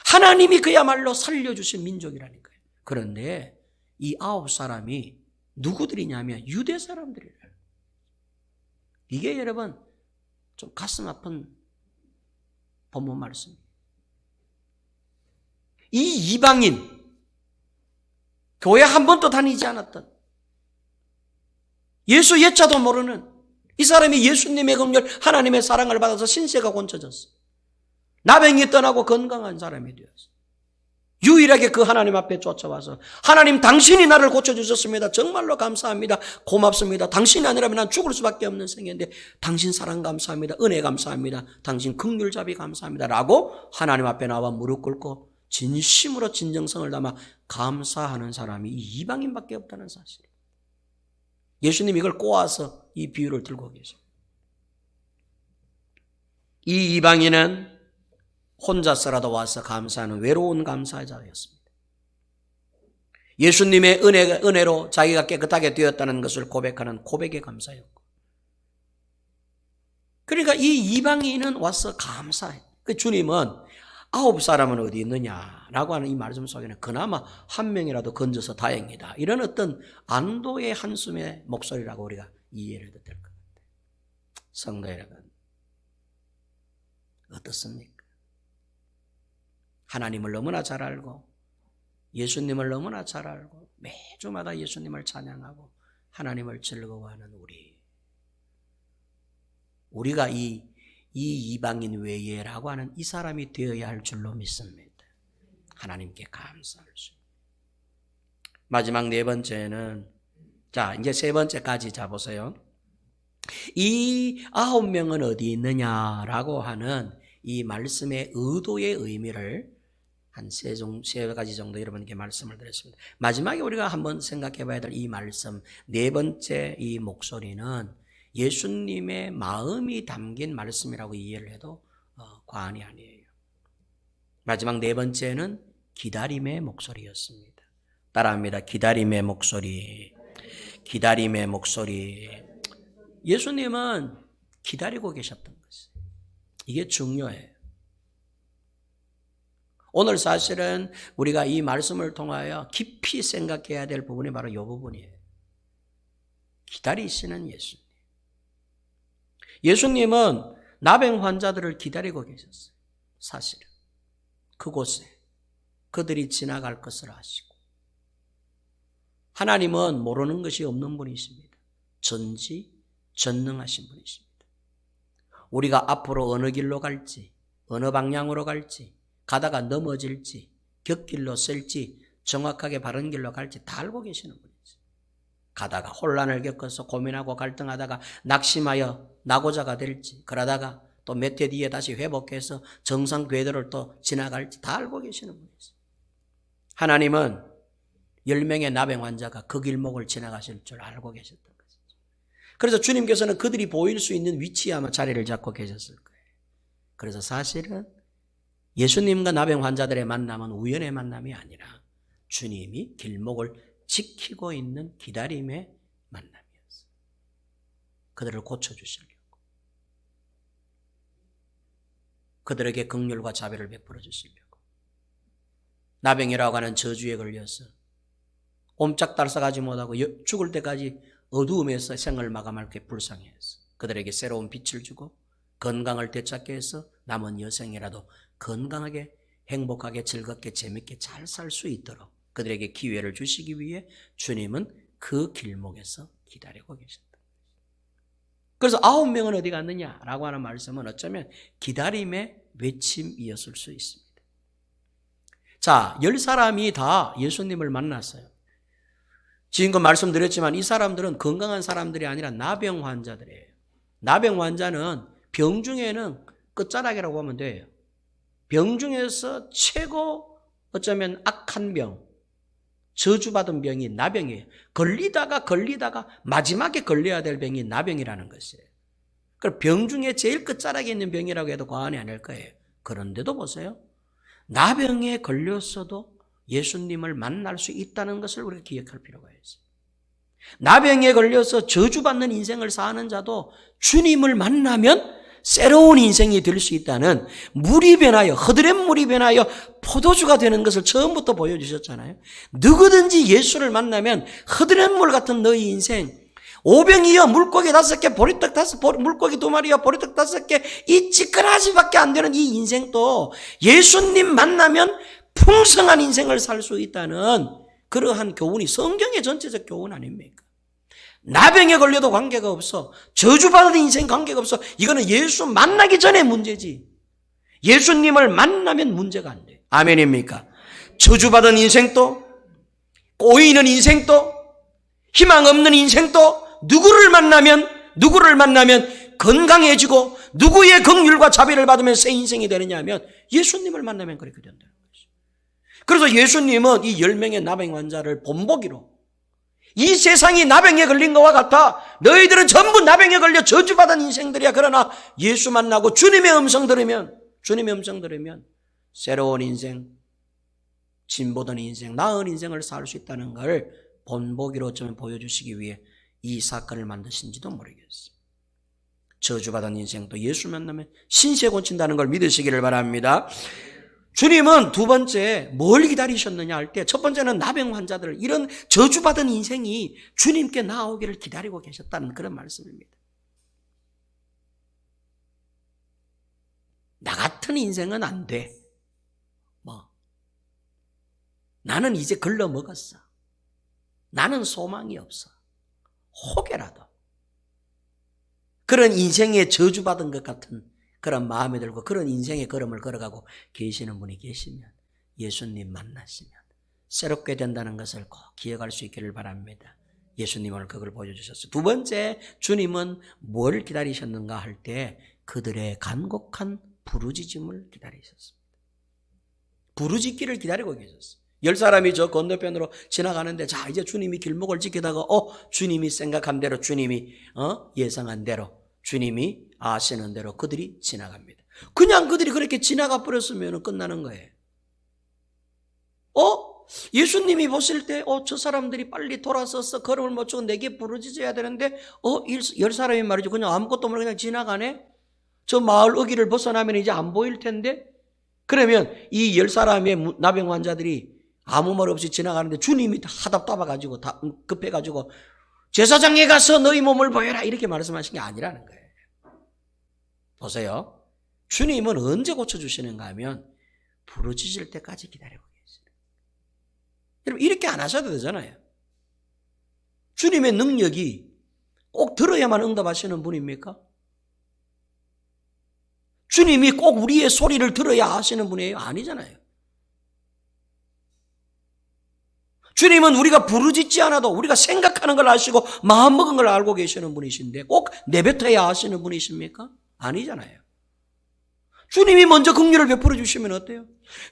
하나님이 그야말로 살려주신 민족이라니까요. 그런데 이 9사람이 누구들이냐면 유대 사람들이래요. 이게 여러분 좀 가슴 아픈 본문 말씀입니다. 이 이방인, 교회 한 번도 다니지 않았던, 예수 예자도 모르는 이 사람이 예수님의 긍휼, 하나님의 사랑을 받아서 신세가 고쳐졌어. 나병이 떠나고 건강한 사람이 되었어. 유일하게 그 하나님 앞에 쫓아와서 하나님 당신이 나를 고쳐주셨습니다. 정말로 감사합니다. 고맙습니다. 당신이 아니라면 난 죽을 수밖에 없는 생인데 당신 사랑 감사합니다. 은혜 감사합니다. 당신 긍휼자비 감사합니다. 라고 하나님 앞에 나와 무릎 꿇고 진심으로 진정성을 담아 감사하는 사람이 이 이방인밖에 없다는 사실이에요. 예수님이 이걸 꼬아서 이 비유를 들고 계십니다. 이 이방인은 혼자서라도 와서 감사하는 외로운 감사자였습니다. 예수님의 은혜로 자기가 깨끗하게 되었다는 것을 고백하는 고백의 감사였고, 그러니까 이 이방인은 와서 감사해. 그 주님은 9사람은 어디 있느냐라고 하는 이 말씀 속에는 그나마 한 명이라도 건져서 다행이다, 이런 어떤 안도의 한숨의 목소리라고 우리가 이해를 해도 될 것 같아요. 성도 여러분, 어떻습니까? 하나님을 너무나 잘 알고 예수님을 너무나 잘 알고 매주마다 예수님을 찬양하고 하나님을 즐거워하는 우리가 이 이방인 외에라고 하는 이 사람이 되어야 할 줄로 믿습니다. 하나님께 감사할 수. 마지막 네 번째는, 자 이제 세 번째까지 잡으세요. 이 9명은 어디 있느냐라고 하는 이 말씀의 의도의 의미를 한 세 가지 정도 여러분께 말씀을 드렸습니다. 마지막에 우리가 한번 생각해 봐야 될 이 말씀, 네 번째 이 목소리는 예수님의 마음이 담긴 말씀이라고 이해를 해도 과언이 아니에요. 마지막 네 번째는 기다림의 목소리였습니다. 따라합니다. 기다림의 목소리. 기다림의 목소리. 예수님은 기다리고 계셨던 것이에요. 이게 중요해요. 오늘 사실은 우리가 이 말씀을 통하여 깊이 생각해야 될 부분이 바로 이 부분이에요. 기다리시는 예수님. 예수님은 나병 환자들을 기다리고 계셨어요. 사실은. 그곳에 그들이 지나갈 것을 아시고. 하나님은 모르는 것이 없는 분이십니다. 전지전능하신 분이십니다. 우리가 앞으로 어느 길로 갈지, 어느 방향으로 갈지, 가다가 넘어질지, 곁길로 셀지, 정확하게 바른 길로 갈지 다 알고 계시는 분이죠. 가다가 혼란을 겪어서 고민하고 갈등하다가 낙심하여 낙오자가 될지, 그러다가 또 몇 해 뒤에 다시 회복해서 정상 궤도를 또 지나갈지 다 알고 계시는 분이죠. 하나님은 10명의 나병 환자가 그 길목을 지나가실 줄 알고 계셨던 것이죠. 그래서 주님께서는 그들이 보일 수 있는 위치에 아마 자리를 잡고 계셨을 거예요. 그래서 사실은 예수님과 나병 환자들의 만남은 우연의 만남이 아니라 주님이 길목을 지키고 있는 기다림의 만남이었어요. 그들을 고쳐주시려고. 그들에게 긍휼과 자비를 베풀어 주시려고. 나병이라고 하는 저주에 걸려서 옴짝달싹하지 못하고 죽을 때까지 어두움에서 생을 마감할 게 불쌍해서 그들에게 새로운 빛을 주고 건강을 되찾게 해서 남은 여생이라도 건강하게 행복하게 즐겁게 재밌게 잘 살 수 있도록 그들에게 기회를 주시기 위해 주님은 그 길목에서 기다리고 계셨다. 그래서 9명은 어디 갔느냐라고 하는 말씀은 어쩌면 기다림의 외침이었을 수 있습니다. 자, 10사람이 다 예수님을 만났어요. 지금껏 말씀드렸지만 이 사람들은 건강한 사람들이 아니라 나병 환자들이에요. 나병 환자는 병 중에는 끝자락이라고 보면 돼요. 병 중에서 최고 어쩌면 악한 병, 저주받은 병이 나병이에요. 걸리다가 마지막에 걸려야 될 병이 나병이라는 것이에요. 그럼 병 중에 제일 끝자락에 있는 병이라고 해도 과언이 아닐 거예요. 그런데도 보세요. 나병에 걸렸어도 예수님을 만날 수 있다는 것을 우리가 기억할 필요가 있어요. 나병에 걸려서 저주받는 인생을 사는 자도 주님을 만나면 새로운 인생이 될 수 있다는 물이 변하여 허드렛 물이 변하여 포도주가 되는 것을 처음부터 보여주셨잖아요. 누구든지 예수를 만나면 허드렛 물 같은 너희 인생 오병이어 물고기 5개 보리떡 5 물고기 2마리여 보리떡 5개 이 찌끄라지밖에 안 되는 이 인생도 예수님 만나면 풍성한 인생을 살 수 있다는 그러한 교훈이 성경의 전체적 교훈 아닙니까? 나병에 걸려도 관계가 없어. 저주받은 인생 관계가 없어. 이거는 예수 만나기 전에 문제지. 예수님을 만나면 문제가 안 돼. 아멘입니까? 저주받은 인생도, 꼬이는 인생도, 희망 없는 인생도 누구를 만나면 건강해지고 누구의 긍휼과 자비를 받으면 새 인생이 되느냐 하면 예수님을 만나면 그렇게 된다는 것이죠. 그래서 예수님은 이 10명의 나병 환자를 본보기로 이 세상이 나병에 걸린 것과 같아. 너희들은 전부 나병에 걸려 저주받은 인생들이야. 그러나 예수 만나고 주님의 음성 들으면 새로운 인생, 진보된 인생, 나은 인생을 살 수 있다는 걸 본보기로 좀 보여주시기 위해 이 사건을 만드신지도 모르겠어요. 저주받은 인생도 예수 만나면 신세 고친다는 걸 믿으시기를 바랍니다. 주님은 두 번째 뭘 기다리셨느냐 할 때 첫 번째는 나병 환자들 이런 저주받은 인생이 주님께 나오기를 기다리고 계셨다는 그런 말씀입니다. 나 같은 인생은 안 돼. 나는 이제 걸러먹었어. 나는 소망이 없어. 혹여라도 그런 인생에 저주받은 것 같은 그런 마음이 들고 그런 인생의 걸음을 걸어가고 계시는 분이 계시면 예수님 만나시면 새롭게 된다는 것을 꼭 기억할 수 있기를 바랍니다. 예수님은 그걸 보여주셨어요. 두 번째, 주님은 뭘 기다리셨는가 할 때 그들의 간곡한 부르짖음을 기다리셨습니다. 부르짖기를 기다리고 계셨어요. 10사람이 저 건너편으로 지나가는데 자 이제 주님이 길목을 지키다가 주님이 생각한 대로 주님이 예상한 대로 주님이 아시는 대로 그들이 지나갑니다. 그냥 그들이 그렇게 지나가 버렸으면 끝나는 거예요. 예수님이 보실 때 저 사람들이 빨리 돌아서서 걸음을 못 추고 내게 부르짖어야 되는데 10사람이 말이죠. 그냥 아무것도 모르고 그냥 지나가네. 저 마을 어귀를 벗어나면 이제 안 보일 텐데, 그러면 이 10사람의 나병 환자들이 아무 말 없이 지나가는데 주님이 하답답해가지고 다 급해가지고 제사장에 가서 너희 몸을 보여라 이렇게 말씀하신 게 아니라는 거예요. 보세요. 주님은 언제 고쳐주시는가 하면 부르짖을 때까지 기다리고 계세요. 여러분 이렇게 안 하셔도 되잖아요. 주님의 능력이 꼭 들어야만 응답하시는 분입니까? 주님이 꼭 우리의 소리를 들어야 하시는 분이에요? 아니잖아요. 주님은 우리가 부르짖지 않아도 우리가 생각하는 걸 아시고 마음먹은 걸 알고 계시는 분이신데 꼭 내뱉어야 하시는 분이십니까? 아니잖아요. 주님이 먼저 긍휼을 베풀어 주시면 어때요?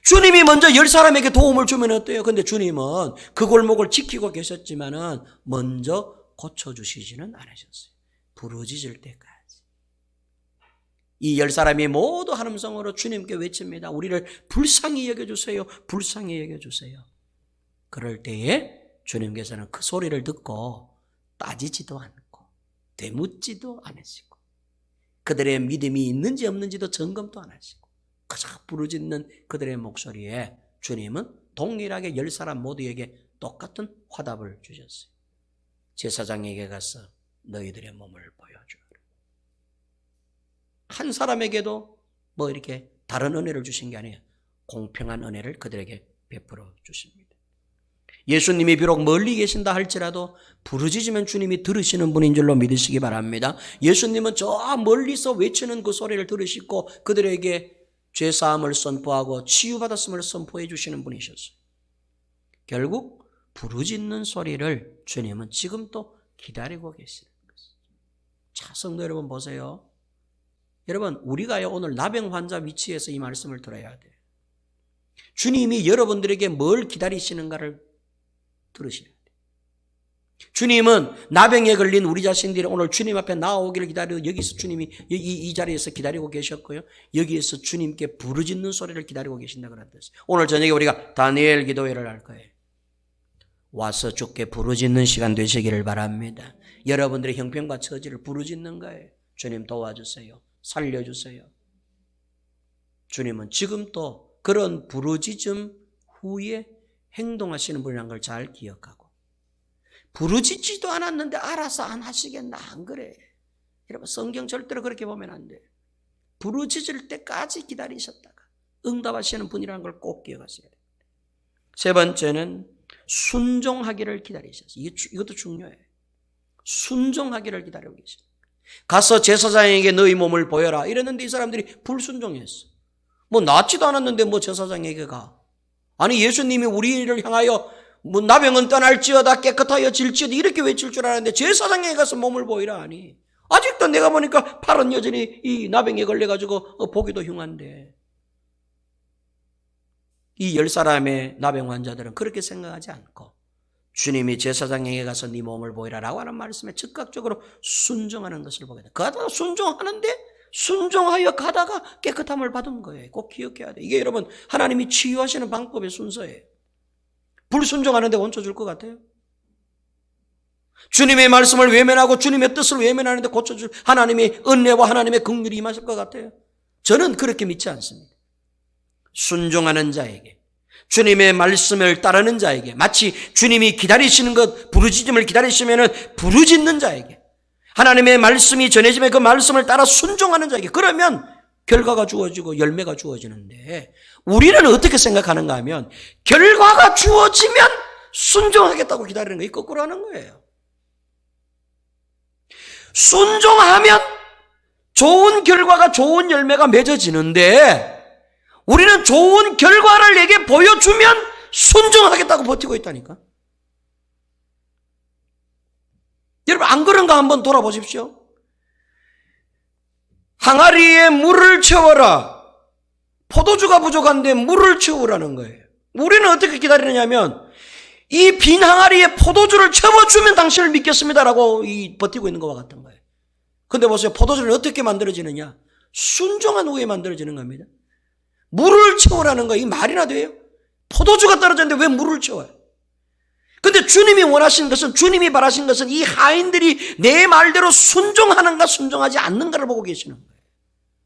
주님이 먼저 10사람에게 도움을 주면 어때요? 근데 주님은 그 골목을 지키고 계셨지만은 먼저 고쳐주시지는 않으셨어요. 부르짖을 때까지. 이 10사람이 모두 한 음성으로 주님께 외칩니다. 우리를 불쌍히 여겨주세요. 불쌍히 여겨주세요. 그럴 때에 주님께서는 그 소리를 듣고 따지지도 않고 되묻지도 않으시고 그들의 믿음이 있는지 없는지도 점검도 안 하시고 그저 부르짖는 그들의 목소리에 주님은 동일하게 10사람 모두에게 똑같은 화답을 주셨어요. 제사장에게 가서 너희들의 몸을 보여주라. 한 사람에게도 뭐 이렇게 다른 은혜를 주신 게 아니에요. 공평한 은혜를 그들에게 베풀어 주십니다. 예수님이 비록 멀리 계신다 할지라도 부르짖으면 주님이 들으시는 분인 줄로 믿으시기 바랍니다. 예수님은 저 멀리서 외치는 그 소리를 들으시고 그들에게 죄사함을 선포하고 치유받았음을 선포해 주시는 분이셨어요. 결국 부르짖는 소리를 주님은 지금도 기다리고 계시는 것입니다. 자, 성도 여러분 보세요. 여러분 우리가요 오늘 나병 환자 위치에서 이 말씀을 들어야 돼요. 주님이 여러분들에게 뭘 기다리시는가를 들으셔야 돼요. 주님은 나병에 걸린 우리 자신들이 오늘 주님 앞에 나오기를 기다리고 여기서 주님이 이 자리에서 기다리고 계셨고요. 여기에서 주님께 부르짖는 소리를 기다리고 계신다 그런 뜻이에요. 오늘 저녁에 우리가 다니엘 기도회를 할 거예요. 와서 주께 부르짖는 시간 되시기를 바랍니다. 여러분들의 형편과 처지를 부르짖는 거예요. 주님 도와주세요. 살려주세요. 주님은 지금도 그런 부르짖음 후에 행동하시는 분이라는 걸 잘 기억하고 부르짖지도 않았는데 알아서 안 하시겠나 안 그래. 여러분 성경 절대로 그렇게 보면 안 돼요. 부르짖을 때까지 기다리셨다가 응답하시는 분이라는 걸 꼭 기억하셔야 돼요. 세 번째는 순종하기를 기다리셨어요. 이것도 중요해요. 순종하기를 기다리고 계십니다. 가서 제사장에게 너희 몸을 보여라 이랬는데 이 사람들이 불순종했어. 뭐 낫지도 않았는데 뭐 제사장에게 가. 아니 예수님이 우리를 향하여 뭐 나병은 떠날지어다 깨끗하여 질지어다 이렇게 외칠 줄 알았는데 제사장에게 가서 몸을 보이라 하니 아직도 내가 보니까 팔은 여전히 이 나병에 걸려가지고 보기도 흉한데 이 10사람의 나병 환자들은 그렇게 생각하지 않고 주님이 제사장에게 가서 네 몸을 보이라 라고 하는 말씀에 즉각적으로 순종하는 것을 보게 돼. 그러다가 순종하는데 순종하여 가다가 깨끗함을 받은 거예요. 꼭 기억해야 돼. 이게 여러분 하나님이 치유하시는 방법의 순서예요. 불순종하는데 원초 줄 것 같아요? 주님의 말씀을 외면하고 주님의 뜻을 외면하는데 고쳐줄 하나님의 은혜와 하나님의 긍휼이 임하실 것 같아요? 저는 그렇게 믿지 않습니다. 순종하는 자에게 주님의 말씀을 따르는 자에게 마치 주님이 기다리시는 것 부르짖음을 기다리시면은 부르짖는 자에게 하나님의 말씀이 전해지면 그 말씀을 따라 순종하는 자에게 그러면 결과가 주어지고 열매가 주어지는데 우리는 어떻게 생각하는가 하면 결과가 주어지면 순종하겠다고 기다리는 거예요. 거꾸로 하는 거예요. 순종하면 좋은 결과가 좋은 열매가 맺어지는데 우리는 좋은 결과를 내게 보여주면 순종하겠다고 버티고 있다니까. 여러분 안 그런가 한번 돌아보십시오. 항아리에 물을 채워라. 포도주가 부족한데 물을 채우라는 거예요. 우리는 어떻게 기다리느냐면 이 빈 항아리에 포도주를 채워주면 당신을 믿겠습니다라고 버티고 있는 것과 같은 거예요. 근데 보세요. 포도주는 어떻게 만들어지느냐? 순종한 후에 만들어지는 겁니다. 물을 채우라는 거 이 말이나 돼요? 포도주가 떨어졌는데 왜 물을 채워요? 근데 주님이 원하시는 것은, 주님이 바라시는 것은 이 하인들이 내 말대로 순종하는가 순종하지 않는가를 보고 계시는 거예요.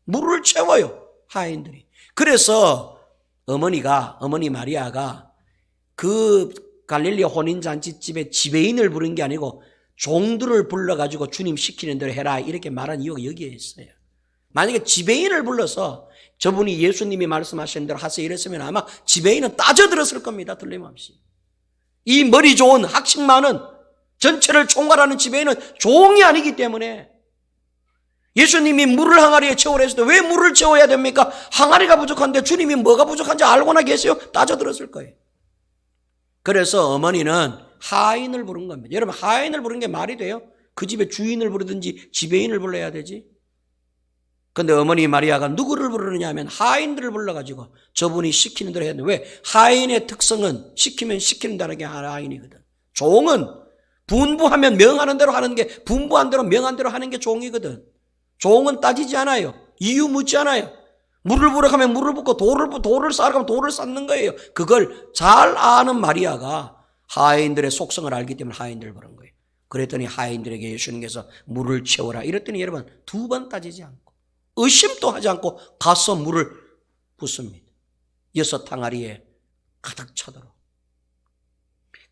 물을 채워요, 하인들이. 그래서 어머니 마리아가 그 갈릴리 혼인잔치집에 지배인을 부른 게 아니고 종들을 불러가지고 주님 시키는 대로 해라 이렇게 말한 이유가 여기에 있어요. 만약에 지배인을 불러서 저분이 예수님이 말씀하신 대로 하세요 이랬으면 아마 지배인은 따져들었을 겁니다. 틀림없이. 이 머리 좋은 학식 많은 전체를 총괄하는 지배인은 종이 아니기 때문에 예수님이 물을 항아리에 채우라 했을 때 왜 물을 채워야 됩니까? 항아리가 부족한데 주님이 뭐가 부족한지 알고나 계세요? 따져들었을 거예요. 그래서 어머니는 하인을 부른 겁니다. 여러분, 하인을 부른 게 말이 돼요? 그 집에 주인을 부르든지 지배인을 불러야 되지. 근데 어머니 마리아가 누구를 부르느냐 하면 하인들을 불러가지고 저분이 시키는 대로 했는데, 왜? 하인의 특성은 시키면 시키는다는 게 하인이거든. 종은 분부하면 명하는 대로 하는 게, 분부한 대로 명한 대로 하는 게 종이거든. 종은 따지지 않아요. 이유 묻지 않아요. 물을 부으러 가면 물을 붓고 돌을 쌓으러 가면 돌을 쌓는 거예요. 그걸 잘 아는 마리아가 하인들의 속성을 알기 때문에 하인들을 부른 거예요. 그랬더니 하인들에게 예수님께서 물을 채워라 이랬더니 여러분, 두 번 따지지 않고 의심도 하지 않고 가서 물을 붓습니다. 6 항아리에 가득 차도록.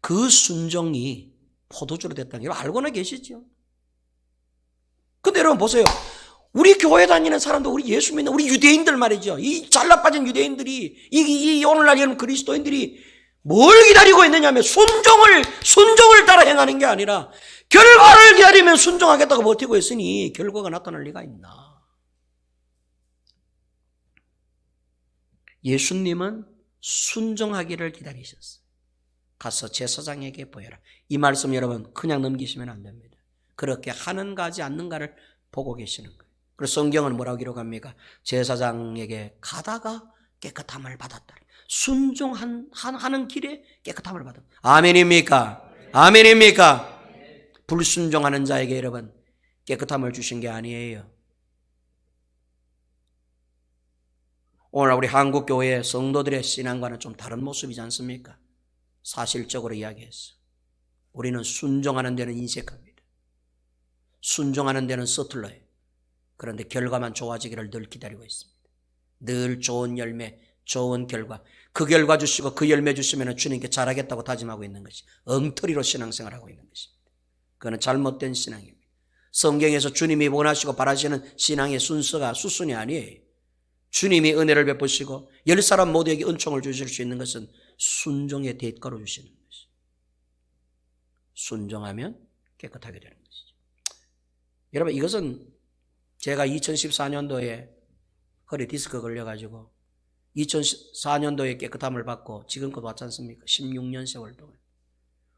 그 순종이 포도주로 됐다는 게 알고나 계시죠? 근데 여러분 보세요. 우리 교회 다니는 사람도, 우리 예수 믿는 우리 유대인들 말이죠. 이 잘나빠진 유대인들이, 이 오늘날 이런 그리스도인들이 뭘 기다리고 있느냐면 순종을 따라 행하는 게 아니라 결과를 기다리면 순종하겠다고 버티고 있으니 결과가 나타날 리가 있나. 예수님은 순종하기를 기다리셨어요. 가서 제사장에게 보여라. 이 말씀 여러분 그냥 넘기시면 안 됩니다. 그렇게 하는가 하지 않는가를 보고 계시는 거예요. 그래서 성경은 뭐라고 기록합니까? 제사장에게 가다가 깨끗함을 받았다. 순종하는 길에 깨끗함을 받았다. 아멘입니까? 아멘입니까? 불순종하는 자에게 여러분 깨끗함을 주신 게 아니에요. 오늘 우리 한국교회의 성도들의 신앙과는 좀 다른 모습이지 않습니까? 사실적으로 이야기했어. 우리는 순종하는 데는 인색합니다. 순종하는 데는 서툴러요. 그런데 결과만 좋아지기를 늘 기다리고 있습니다. 늘 좋은 열매, 좋은 결과. 그 결과 주시고 그 열매 주시면 주님께 잘하겠다고 다짐하고 있는 것이 엉터리로 신앙생활하고 있는 것입니다. 그거는 잘못된 신앙입니다. 성경에서 주님이 원하시고 바라시는 신앙의 순서가 수순이 아니에요. 주님이 은혜를 베푸시고 10사람 모두에게 은총을 주실 수 있는 것은 순종의 대가로 주시는 것이죠. 순종하면 깨끗하게 되는 것이죠. 여러분, 이것은 제가 2014년도에 허리 디스크 걸려가지고 2004년도에 깨끗함을 받고 지금껏 왔지 않습니까? 16년 세월 동안.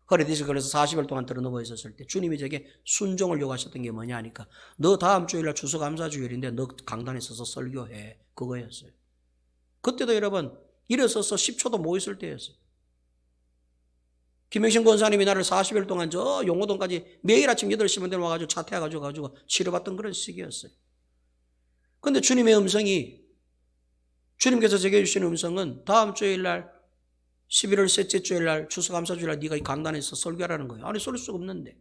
허리 디스크 걸려서 40일 동안 들어누워 있었을 때 주님이 제게 순종을 요구하셨던 게 뭐냐 하니까, 너 다음 주일날 추수감사주일인데 너 강단에 서서 설교해. 그거였어요. 그때도 여러분 일어서서 10초도 못 있을 때였어요. 김영신 권사님이 나를 40일 동안 저 용호동까지 매일 아침 8시만 되면 와가지고 차 태워가지고 치료받던 그런 시기였어요. 그런데 주님의 음성이, 주님께서 제게 주신 음성은 다음 주일날 11월 셋째 주일날 추수감사주일날 네가 이 강단에서 설교하라는 거예요. 아니, 쏠 수가 없는데.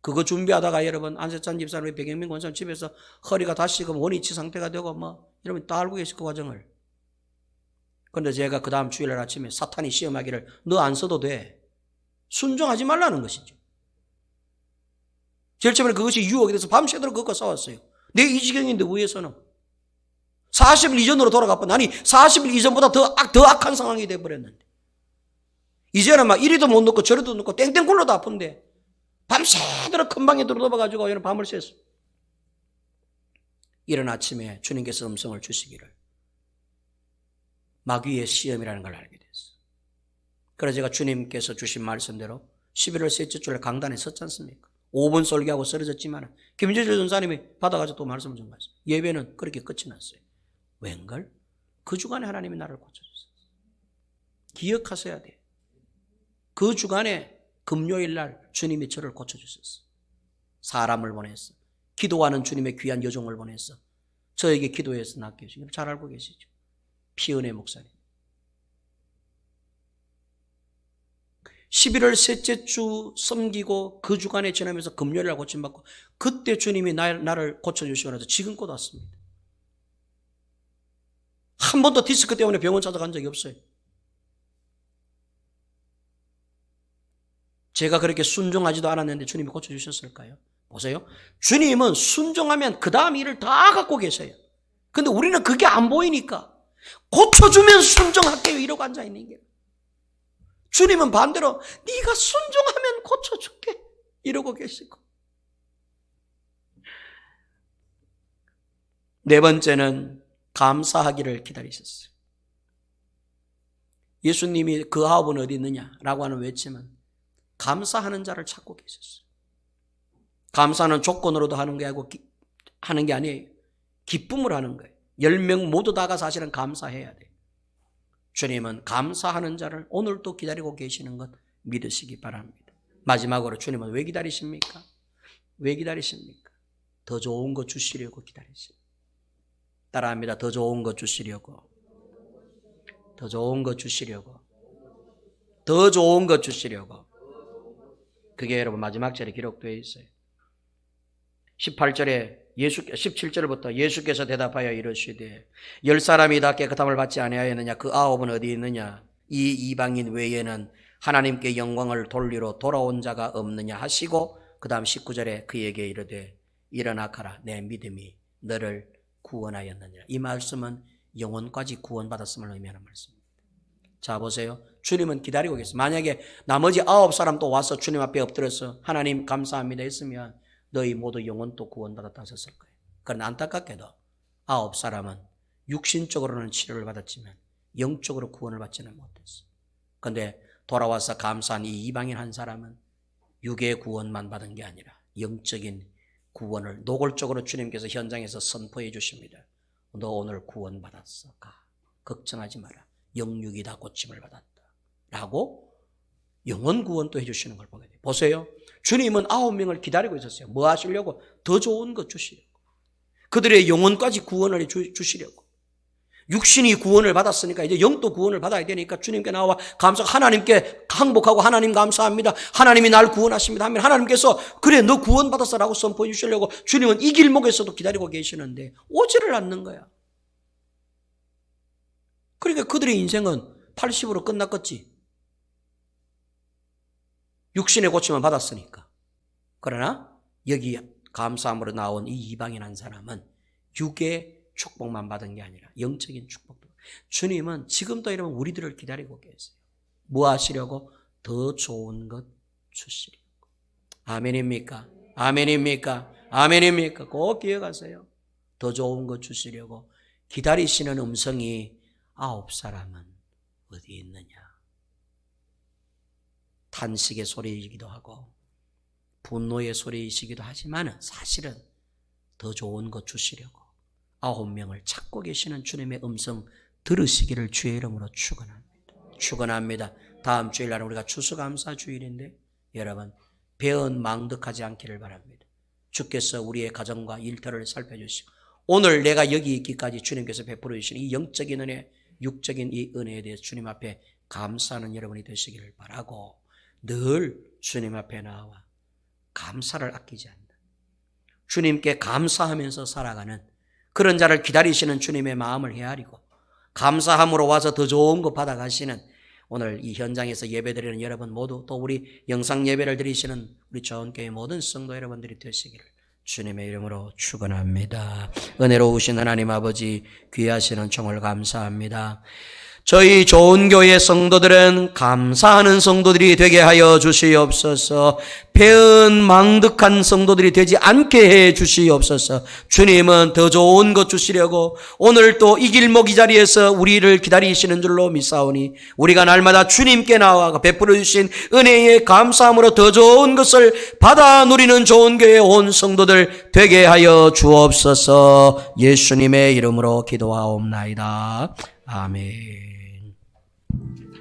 그거 준비하다가 여러분 안세찬 집사님, 백영민 권사님 집에서 허리가 다시금 원위치 상태가 되고 여러분 다 알고 계실 그 과정을. 그런데 제가 그 다음 주일날 아침에 사탄이 시험하기를 너 안 써도 돼. 순종하지 말라는 것이죠. 제일 처음에 그것이 유혹이 돼서 밤새도록 그것과 싸웠어요. 내 이 지경인데 위에서는 40일 이전으로 돌아가 버렸는데, 아니 40일 이전보다 더 악한 상황이 돼버렸는데, 이제는 막 이리도 못 넣고 저리도 넣고 땡땡 굴러도 아픈데 밤새도록 큰 방에 들어가가지고 이런 밤을 샜어. 이른 아침에 주님께서 음성을 주시기를 마귀의 시험이라는 걸 알게 됐어. 그래서 제가 주님께서 주신 말씀대로 11월 셋째 주에 강단에 섰지 않습니까? 5분 설교하고 쓰러졌지만 김재철 전사님이 받아가지고 또 말씀을 전가했어요. 예배는 그렇게 끝이 났어요. 웬걸? 그 주간에 하나님이 나를 고쳐주셨어요. 기억하셔야 돼요. 그 주간에 금요일 날 주님이 저를 고쳐주셨어. 사람을 보냈어. 기도하는 주님의 귀한 여종을 보냈어. 저에게 기도해서 낫게 해주시고, 잘 알고 계시죠? 피은혜 목사님. 11월 셋째 주 섬기고 그 주간에 지나면서 금요일 날 고침받고 그때 주님이 나를 고쳐주시고 나서 지금껏 왔습니다. 한 번도 디스크 때문에 병원 찾아간 적이 없어요. 제가 그렇게 순종하지도 않았는데 주님이 고쳐주셨을까요? 보세요. 주님은 순종하면 그 다음 일을 다 갖고 계세요. 근데 우리는 그게 안 보이니까 고쳐주면 순종할게요 이러고 앉아있는 게. 주님은 반대로 네가 순종하면 고쳐줄게 이러고 계시고. 네 번째는 감사하기를 기다리셨어요. 예수님이 그 아홉은 어디 있느냐라고 하는 외침은 감사하는 자를 찾고 계셨어요. 감사는 조건으로도 하는 게 아니에요. 기쁨을 하는 거예요. 10명 모두 다가 사실은 감사해야 돼요. 주님은 감사하는 자를 오늘도 기다리고 계시는 것 믿으시기 바랍니다. 마지막으로 주님은 왜 기다리십니까? 왜 기다리십니까? 더 좋은 것 주시려고 기다리십니다. 따라합니다. 더 좋은 것 주시려고. 더 좋은 것 주시려고. 더 좋은 것 주시려고. 그게 여러분 마지막 절에 기록되어 있어요. 18절에 17절부터 예수께서 대답하여 이르시되 10사람이 다 깨끗함을 받지 아니하였느냐? 그 9은 어디 있느냐? 이 이방인 외에는 하나님께 영광을 돌리러 돌아온 자가 없느냐 하시고 그 다음 19절에 그에게 이르되 일어나 가라 내 믿음이 너를 구원하였느니라. 이 말씀은 영혼까지 구원받았음을 의미하는 말씀입니다. 자 보세요. 주님은 기다리고 계세요. 만약에 나머지 9사람 또 와서 주님 앞에 엎드려서 하나님 감사합니다 했으면 너희 모두 영혼도 구원받았다 하셨을 거예요. 그러나 안타깝게도 9사람은 육신적으로는 치료를 받았지만 영적으로 구원을 받지는 못했어요. 그런데 돌아와서 감사한 이 이방인 한 사람은 육의 구원만 받은 게 아니라 영적인 구원을 노골적으로 주님께서 현장에서 선포해 주십니다. 너 오늘 구원받았어. 가. 걱정하지 마라. 영육이 다 고침을 받았다. 라고 영혼 구원도 해주시는 걸 보게 돼요. 보세요. 주님은 9명을 기다리고 있었어요. 뭐 하시려고? 더 좋은 것 주시려고. 그들의 영혼까지 구원을 주시려고. 육신이 구원을 받았으니까 이제 영도 구원을 받아야 되니까 주님께 나와 하나님께 항복하고 하나님 감사합니다. 하나님이 날 구원하십니다 하면 하나님께서 그래 너 구원받았어 라고 선포해 주시려고 주님은 이 길목에서도 기다리고 계시는데 오지를 않는 거야. 그러니까 그들의 인생은 80으로 끝났겠지. 육신의 고침을 받았으니까. 그러나 여기 감사함으로 나온 이 이방인 한 사람은 육의 축복만 받은 게 아니라 영적인 축복도. 주님은 지금도 여러분 우리들을 기다리고 계세요. 뭐 하시려고? 더 좋은 것 주시려고. 아멘입니까? 아멘입니까? 아멘입니까? 꼭 기억하세요. 더 좋은 것 주시려고 기다리시는 음성이 9사람은 어디 있느냐? 탄식의 소리이기도 하고 분노의 소리이시기도 하지만 사실은 더 좋은 것 주시려고 9명을 찾고 계시는 주님의 음성 들으시기를 주의 이름으로 축원합니다. 축원합니다. 다음 주일날은 우리가 추수감사 주일인데 여러분 배은 망득하지 않기를 바랍니다. 주께서 우리의 가정과 일터를 살펴주시고 오늘 내가 여기 있기까지 주님께서 베풀어 주신 이 영적인 은혜, 육적인 이 은혜에 대해서 주님 앞에 감사하는 여러분이 되시기를 바라고 늘 주님 앞에 나와 감사를 아끼지 않는 주님께 감사하면서 살아가는 그런 자를 기다리시는 주님의 마음을 헤아리고 감사함으로 와서 더 좋은 거 받아가시는 오늘 이 현장에서 예배드리는 여러분 모두 또 우리 영상 예배를 드리시는 우리 저원교회 모든 성도 여러분들이 되시기를 주님의 이름으로 축원합니다. 은혜로우신 하나님 아버지 귀하시는 종을 감사합니다. 저희 좋은 교회 성도들은 감사하는 성도들이 되게 하여 주시옵소서. 배은 망득한 성도들이 되지 않게 해 주시옵소서. 주님은 더 좋은 것 주시려고 오늘 또 이 길목 이 자리에서 우리를 기다리시는 줄로 믿사오니 우리가 날마다 주님께 나와 베풀어 주신 은혜에 감사함으로 더 좋은 것을 받아 누리는 좋은 교회 온 성도들 되게 하여 주옵소서. 예수님의 이름으로 기도하옵나이다. 아멘.